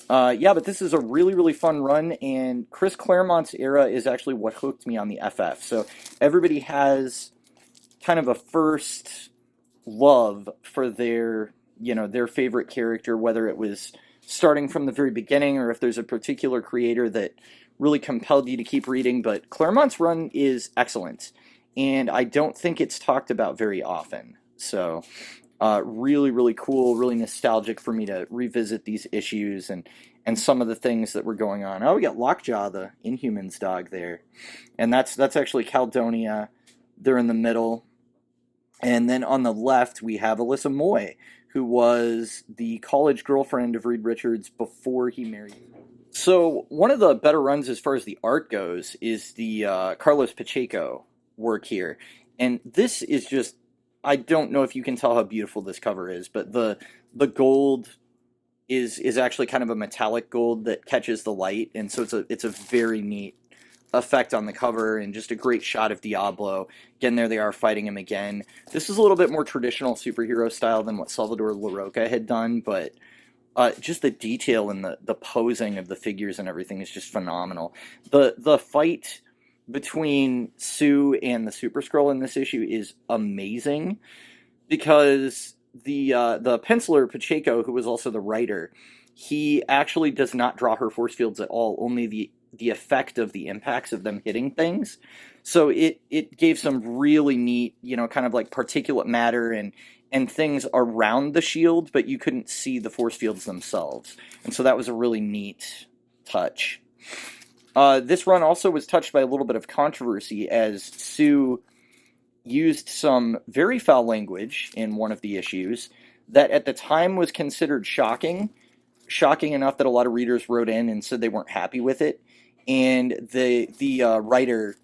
but this is a really, really fun run, and Chris Claremont's era is actually what hooked me on the FF. So everybody has kind of a first love for their favorite character, whether it was starting from the very beginning or if there's a particular creator that really compelled you to keep reading. But Claremont's run is excellent, and I don't think it's talked about very often. So really, really cool, really nostalgic for me to revisit these issues and some of the things that were going on. Oh, we got Lockjaw, the Inhumans dog there. And that's actually Caldonia. They're in the middle. And then on the left, we have Alyssa Moy, who was the college girlfriend of Reed Richards before he married. So one of the better runs as far as the art goes is the Carlos Pacheco work here. And this is just, I don't know if you can tell how beautiful this cover is, but the gold is actually kind of a metallic gold that catches the light, and so it's a very neat effect on the cover, and just a great shot of Diablo. Again, there they are fighting him again. This is a little bit more traditional superhero style than what Salvador Larroca had done, but just the detail and the posing of the figures and everything is just phenomenal. The fight between Sue and the Super Skrull in this issue is amazing, because the penciler Pacheco, who was also the writer, he actually does not draw her force fields at all, only the effect of the impacts of them hitting things. So it gave some really neat, kind of like particulate matter and things around the shield, but you couldn't see the force fields themselves. And so that was a really neat touch. This run also was touched by a little bit of controversy, as Sue used some very foul language in one of the issues that at the time was considered shocking enough that a lot of readers wrote in and said they weren't happy with it. And the writer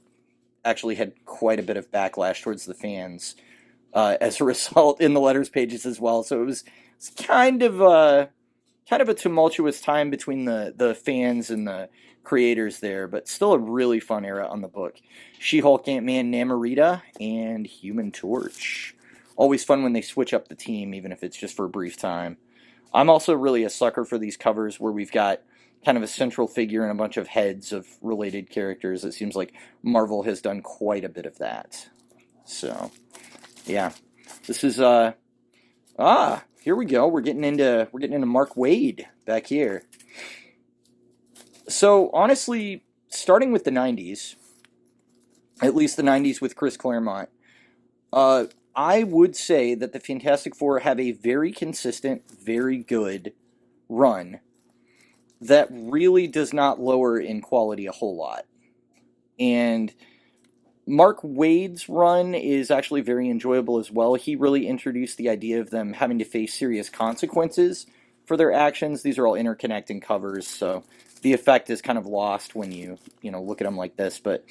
actually had quite a bit of backlash towards the fans as a result in the letters pages as well. So it was kind of a tumultuous time between the fans and the creators there, but still a really fun era on the book. She-Hulk, Ant-Man, Namorita, and Human Torch. Always fun when they switch up the team, even if it's just for a brief time. I'm also really a sucker for these covers where we've got kind of a central figure and a bunch of heads of related characters. It seems like Marvel has done quite a bit of that. So, yeah. This is, here we go. We're getting into Mark Waid back here. So, honestly, starting with the 90s, at least the 90s with Chris Claremont, I would say that the Fantastic Four have a very consistent, very good run that really does not lower in quality a whole lot. And Mark Waid's run is actually very enjoyable as well. He really introduced the idea of them having to face serious consequences for their actions. These are all interconnecting covers, so the effect is kind of lost when you look at them like this. But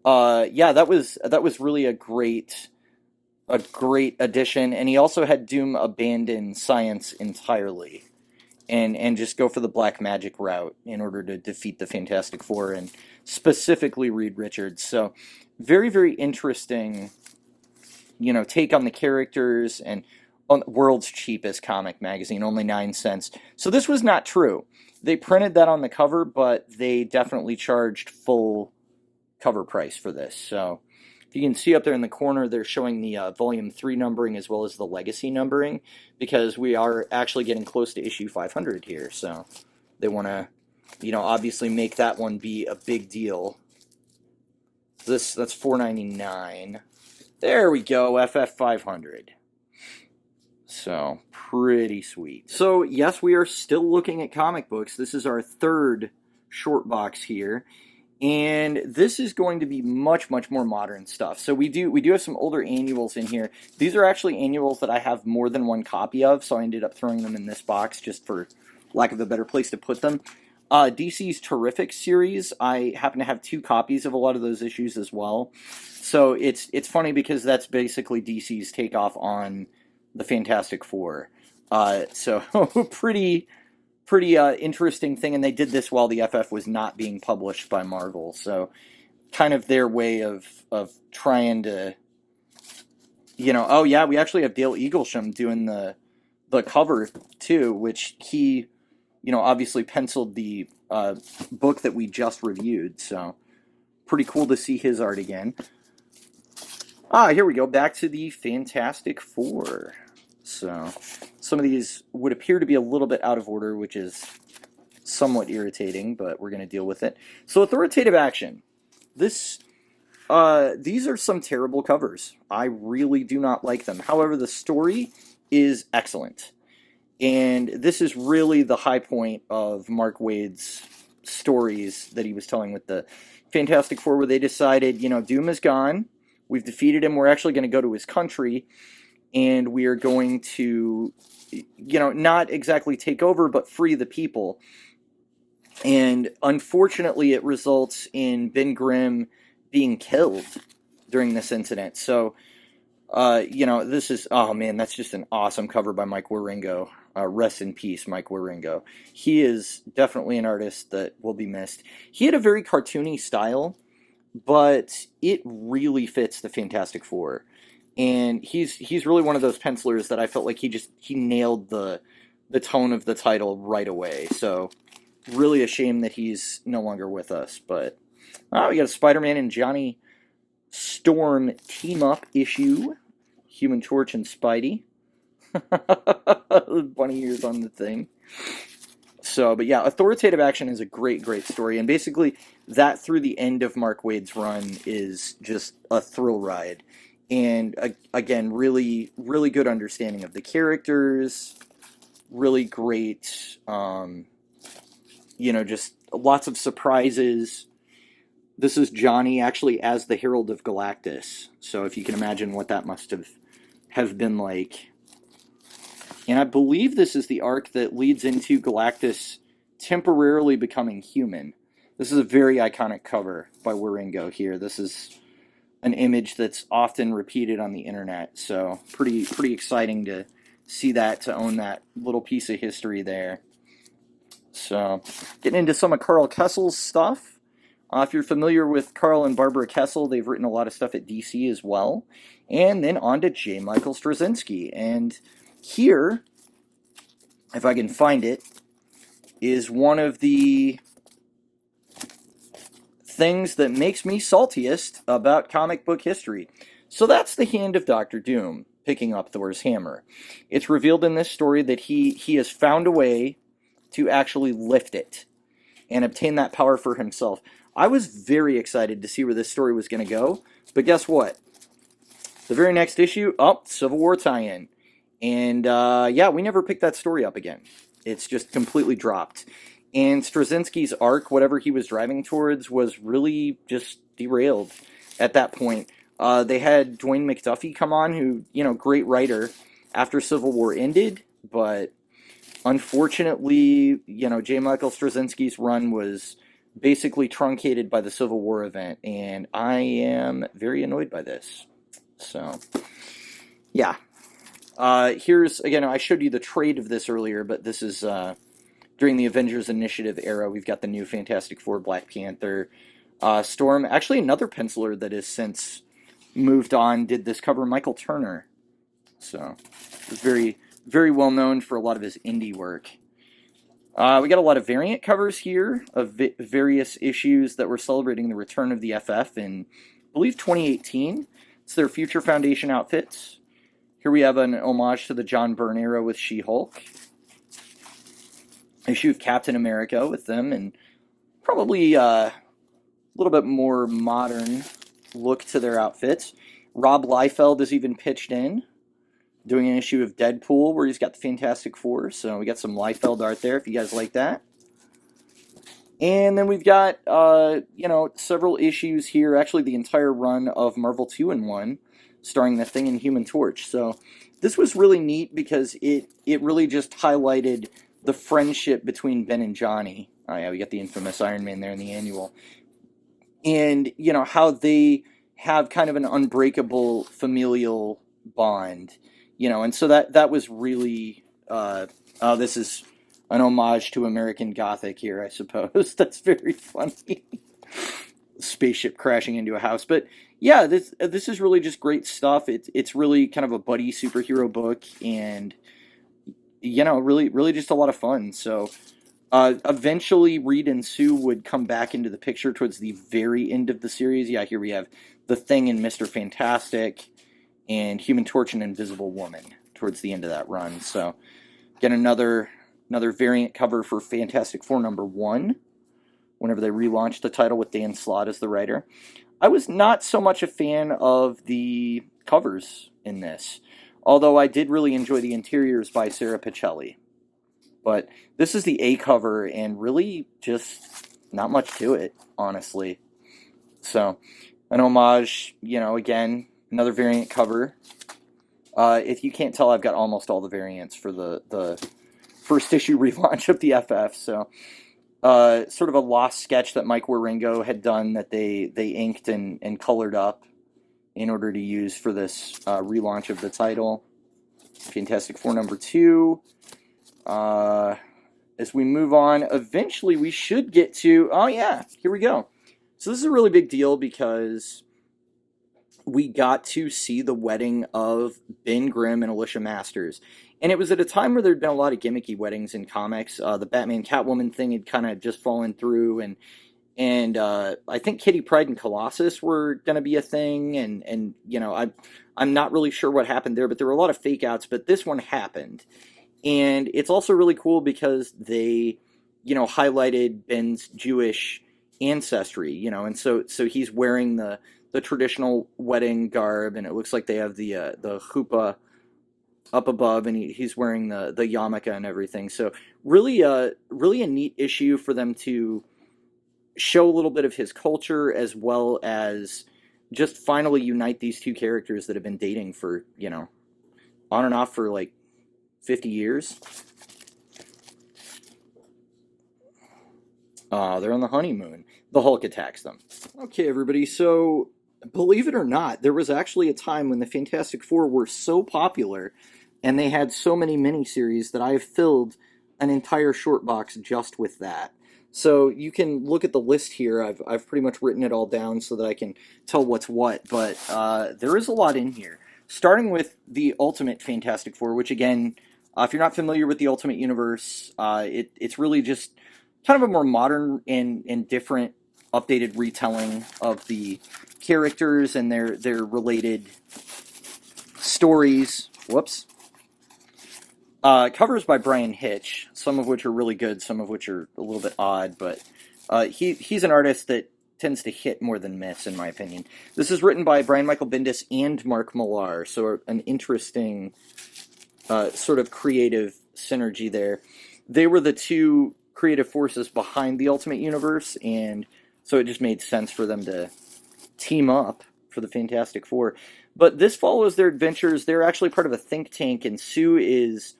that was really a great addition. And he also had Doom abandon science entirely and just go for the black magic route in order to defeat the Fantastic Four, and specifically Reed Richards. So very, very interesting, take on the characters, and on world's cheapest comic magazine, only 9 cents. So this was not true. They printed that on the cover, but they definitely charged full cover price for this. So if you can see up there in the corner, they're showing the Volume 3 numbering as well as the Legacy numbering, because we are actually getting close to issue 500 here. So they want to, obviously make that one be a big deal. That's $4.99. There we go, FF 500. So, pretty sweet. So, yes, we are still looking at comic books. This is our third short box here. And this is going to be much, much more modern stuff. So we do have some older annuals in here. These are actually annuals that I have more than one copy of, so I ended up throwing them in this box just for lack of a better place to put them. DC's Terrific series, I happen to have 2 copies of a lot of those issues as well. So it's funny because that's basically DC's takeoff on the Fantastic Four. So pretty interesting thing, and they did this while the FF was not being published by Marvel. So kind of their way of trying to, oh yeah, we actually have Dale Eaglesham doing the cover too, which he, obviously penciled the book that we just reviewed. So pretty cool to see his art again. Here we go, back to the Fantastic Four. So some of these would appear to be a little bit out of order, which is somewhat irritating, but we're going to deal with it. So authoritative action. These are some terrible covers. I really do not like them. However, the story is excellent. And this is really the high point of Mark Waid's stories that he was telling with the Fantastic Four, where they decided, Doom is gone. We've defeated him. We're actually going to go to his country. And we are going to, not exactly take over, but free the people. And unfortunately, it results in Ben Grimm being killed during this incident. So, this is, oh man, that's just an awesome cover by Mike Wieringo. Rest in peace, Mike Wieringo. He is definitely an artist that will be missed. He had a very cartoony style, but it really fits the Fantastic Four. And he's really one of those pencilers that I felt like he nailed the tone of the title right away. So really a shame that he's no longer with us. But we got a Spider-Man and Johnny Storm team-up issue. Human Torch and Spidey. Bunny ears on the thing. So, but yeah, authoritative action is a great, great story. And basically, that through the end of Mark Waid's run is just a thrill ride. And again, really, really good understanding of the characters. Really great, just lots of surprises. This is Johnny actually as the Herald of Galactus. So if you can imagine what that must have been like. And I believe this is the arc that leads into Galactus temporarily becoming human. This is a very iconic cover by Wieringo here. This is an image that's often repeated on the internet. So pretty exciting to see that, to own that little piece of history there. So getting into some of Carl Kessel's stuff. If you're familiar with Carl and Barbara Kessel, they've written a lot of stuff at DC as well. And then on to J. Michael Straczynski. And here, if I can find it, is one of the things that makes me saltiest about comic book history. So that's the hand of Doctor Doom picking up Thor's hammer. It's revealed in this story that he has found a way to actually lift it and obtain that power for himself. I was very excited to see where this story was going to go, but guess what? The very next issue, Civil War tie-in. And we never picked that story up again. It's just completely dropped. And Straczynski's arc, whatever he was driving towards, was really just derailed at that point. They had Dwayne McDuffie come on, who, great writer, after Civil War ended, but unfortunately, J. Michael Straczynski's run was basically truncated by the Civil War event, and I am very annoyed by this. So, yeah. Here's, again, I showed you the trade of this earlier, but this is during the Avengers Initiative era. We've got the new Fantastic Four, Black Panther, Storm. Actually, another penciler that has since moved on did this cover, Michael Turner. So, he's very, very well known for a lot of his indie work. We got a lot of variant covers here of various issues that were celebrating the return of the FF in, I believe, 2018. It's their Future Foundation outfits. Here we have an homage to the John Byrne era with She-Hulk. Issue of Captain America with them, and probably a little bit more modern look to their outfits. Rob Liefeld is even pitched in, doing an issue of Deadpool where he's got the Fantastic Four. So we got some Liefeld art there if you guys like that. And then we've got, several issues here. Actually, the entire run of Marvel 2-in-1, starring the Thing and Human Torch. So this was really neat because it really just highlighted the friendship between Ben and Johnny. Oh yeah, we got the infamous Iron Man there in the annual. And, how they have kind of an unbreakable familial bond. And so that was really This is an homage to American Gothic here, I suppose. That's very funny. Spaceship crashing into a house. But yeah, this is really just great stuff. It's really kind of a buddy superhero book, and really just a lot of fun. So eventually Reed and Sue would come back into the picture towards the very end of the series. Yeah, here we have The Thing and Mr. Fantastic and Human Torch and Invisible Woman towards the end of that run. So get another variant cover for Fantastic Four #1 whenever they relaunched the title with Dan Slott as the writer. I was not so much a fan of the covers in this, although I did really enjoy the interiors by Sarah Pichelli. But this is the A cover, and really just not much to it, honestly. So, an homage, again, another variant cover. If you can't tell, I've got almost all the variants for the first issue relaunch of the FF, so sort of a lost sketch that Mike Wieringo had done that they inked and colored up in order to use for this relaunch of the title. Fantastic Four #2. As we move on, eventually we should get to, oh yeah, here we go. So this is a really big deal because we got to see the wedding of Ben Grimm and Alicia Masters. And it was at a time where there'd been a lot of gimmicky weddings in comics. The Batman Catwoman thing had kind of just fallen through, and I think Kitty Pryde and Colossus were going to be a thing, and I'm not really sure what happened there, but there were a lot of fake outs, but this one happened. And it's also really cool because they, highlighted Ben's Jewish ancestry, and so he's wearing the traditional wedding garb, and it looks like they have the chuppah up above, and he's wearing the yarmulke and everything. So really a neat issue for them to show a little bit of his culture, as well as just finally unite these two characters that have been dating for, on and off for like 50 years. They're on the honeymoon. The Hulk attacks them. Okay, everybody, so believe it or not, there was actually a time when the Fantastic Four were so popular and they had so many miniseries that I have filled an entire short box just with that. So you can look at the list here. I've pretty much written it all down so that I can tell what's what, but there is a lot in here. Starting with the Ultimate Fantastic Four, which again, if you're not familiar with the Ultimate Universe, it's really just kind of a more modern and different updated retelling of the characters and their related stories. Whoops. Covers by Brian Hitch, some of which are really good, some of which are a little bit odd, but he's an artist that tends to hit more than miss, in my opinion. This is written by Brian Michael Bendis and Mark Millar, so an interesting sort of creative synergy there. They were the two creative forces behind the Ultimate Universe, and so it just made sense for them to team up for the Fantastic Four. But this follows their adventures. They're actually part of a think tank, and Sue is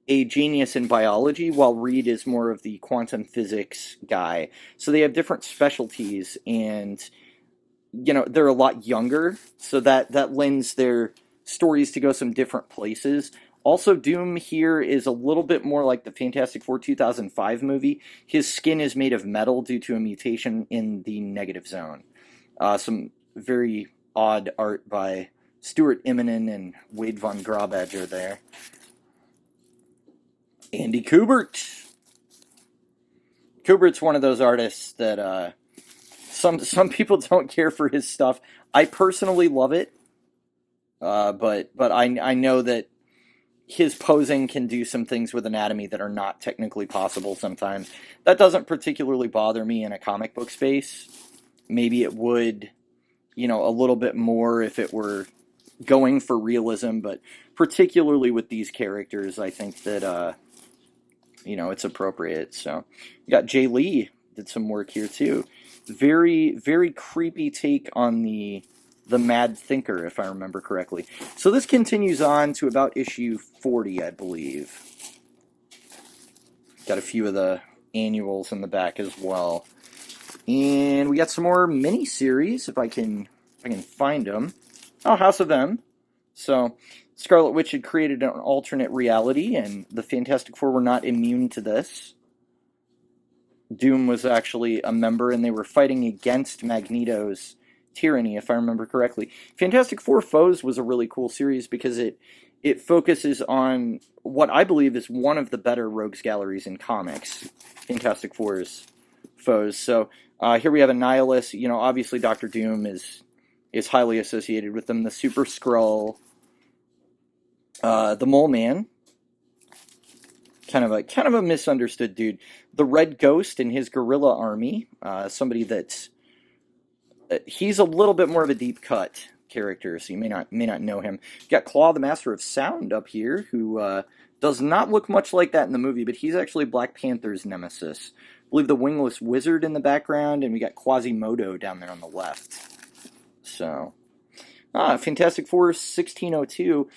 a genius in biology, while Reed is more of the quantum physics guy. So they have different specialties, and they're a lot younger, so that lends their stories to go some different places. Also, Doom here is a little bit more like the Fantastic Four 2005 movie. His skin is made of metal due to a mutation in the negative zone. Some very odd art by Stuart Immonen and Wade von Grawbadger there. Andy Kubert. Kubert's one of those artists that some people don't care for his stuff. I personally love it, but I know that his posing can do some things with anatomy that are not technically possible sometimes. That doesn't particularly bother me in a comic book space. Maybe it would, a little bit more if it were going for realism, but particularly with these characters, I think that, it's appropriate. So, you got Jay Lee did some work here too. Very, very creepy take on the Mad Thinker, if I remember correctly. So this continues on to about issue 40, I believe. Got a few of the annuals in the back as well. And we got some more mini-series, if I can find them. Oh, House of M. So Scarlet Witch had created an alternate reality, and the Fantastic Four were not immune to this. Doom was actually a member, and they were fighting against Magneto's tyranny, if I remember correctly. Fantastic Four Foes was a really cool series because it focuses on what I believe is one of the better rogues galleries in comics, Fantastic Four's Foes. So here we have Annihilus. You know, obviously Doctor Doom is highly associated with them. The Super Skrull, the Mole Man, kind of a misunderstood dude. The Red Ghost and his gorilla army, somebody that's he's a little bit more of a deep cut character, so you may not know him. You got Claw, the Master of Sound, up here, who does not look much like that in the movie, but he's actually Black Panther's nemesis. I believe the Wingless Wizard in the background, and we got Quasimodo down there on the left. So, Fantastic Four 1602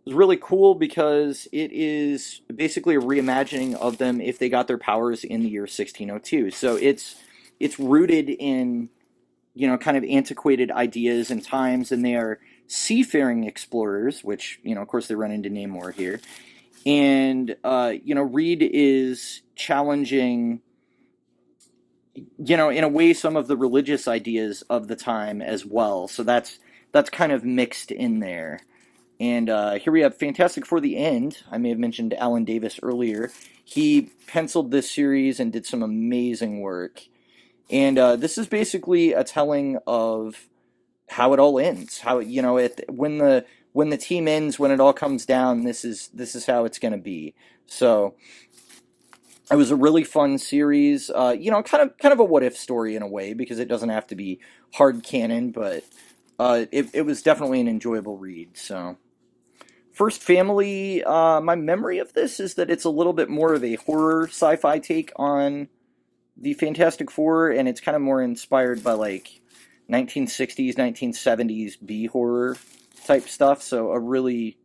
is really cool because it is basically a reimagining of them if they got their powers in the year 1602. So it's rooted in, you know, kind of antiquated ideas and times, and they are seafaring explorers, which, you know, of course they run into Namor here. And, you know, Reed is challenging, you know, in a way, some of the religious ideas of the time as well. So that's kind of mixed in there. And here we have Fantastic Four: The End. I may have mentioned Alan Davis earlier. He penciled this series and did some amazing work. And this is basically a telling of how it all ends. How, you know, when the team ends, when it all comes down, this is how it's going to be. So it was a really fun series. You know, kind of a what if story in a way, because it doesn't have to be hard canon, but it was definitely an enjoyable read. So First Family, my memory of this is that it's a little bit more of a horror sci-fi take on the Fantastic Four, and it's kind of more inspired by like 1960s, 1970s B-horror type stuff. So a really,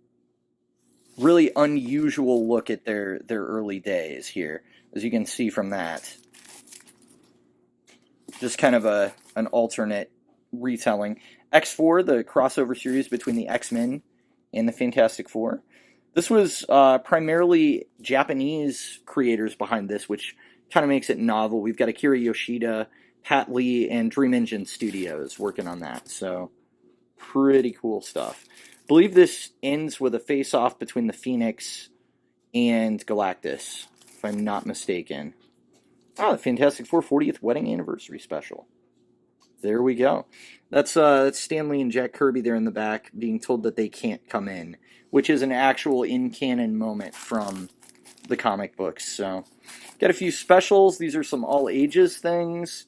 really unusual look at their early days here, as you can see from that. Just kind of an alternate retelling. X4, the crossover series between the X-Men and the Fantastic Four. This was primarily Japanese creators behind this, which kind of makes it novel. We've got Akira Yoshida, Pat Lee, and Dream Engine Studios working on that. So, pretty cool stuff. I believe this ends with a face-off between the Phoenix and Galactus, if I'm not mistaken. The Fantastic Four 40th Wedding Anniversary Special. There we go. That's Stan Lee and Jack Kirby there in the back being told that they can't come in, which is an actual in-canon moment from the comic books. So, got a few specials. These are some all-ages things.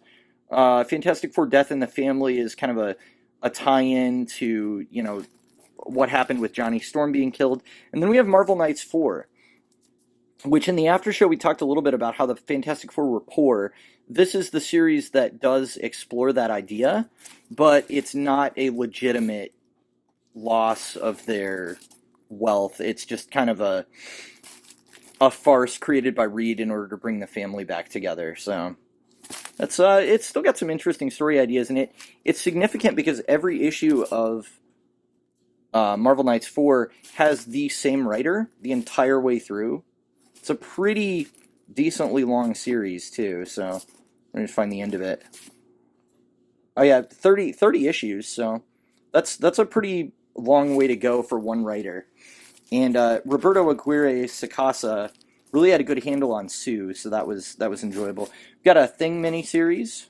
Fantastic Four Death in the Family is kind of a tie-in to, you know, what happened with Johnny Storm being killed. And then we have Marvel Knights 4, which in the after show we talked a little bit about how the Fantastic Four were poor. This is the series that does explore that idea, but it's not a legitimate loss of their wealth. It's just kind of a farce created by Reed in order to bring the family back together. So that's it's still got some interesting story ideas, and it's significant because every issue of Marvel Knights 4 has the same writer the entire way through. It's a pretty decently long series too, so let me find the end of it. Oh yeah, 30 issues, so that's a pretty long way to go for one writer. And Roberto Aguirre Sacasa really had a good handle on Sue, so that was enjoyable. We've got a Thing miniseries.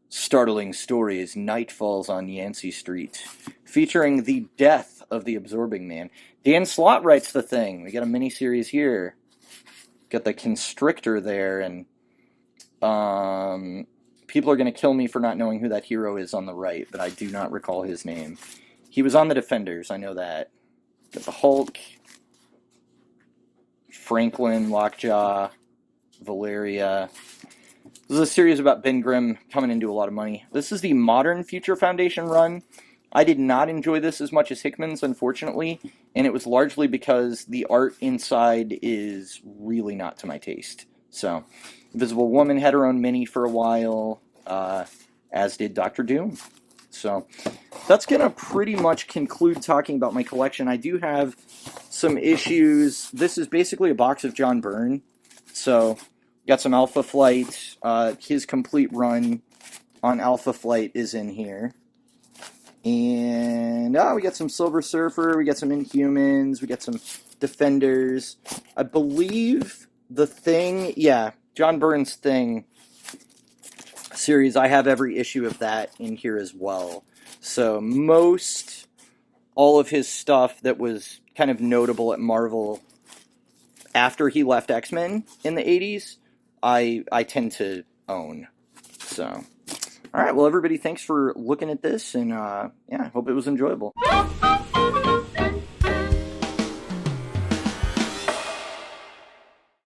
Startling stories, Night Falls on Yancey Street, featuring the death of the Absorbing Man. Dan Slott writes the Thing. We got a miniseries here. Got the Constrictor there, and people are going to kill me for not knowing who that hero is on the right, but I do not recall his name. He was on the Defenders, I know that. Got the Hulk, Franklin, Lockjaw, Valeria. This is a series about Ben Grimm coming into a lot of money. This is the Modern Future Foundation run. I did not enjoy this as much as Hickman's, unfortunately, and it was largely because the art inside is really not to my taste. So, Invisible Woman had her own mini for a while, as did Doctor Doom. So, that's going to pretty much conclude talking about my collection. I do have some issues. This is basically a box of John Byrne. So, got some Alpha Flight. His complete run on Alpha Flight is in here. And we got some Silver Surfer, we got some Inhumans, we got some Defenders. I believe the Thing, yeah, John Byrne's Thing series, I have every issue of that in here as well. So all of his stuff that was kind of notable at Marvel after he left X-Men in the 80s, I tend to own. So, all right, well, everybody, thanks for looking at this, and yeah, I hope it was enjoyable.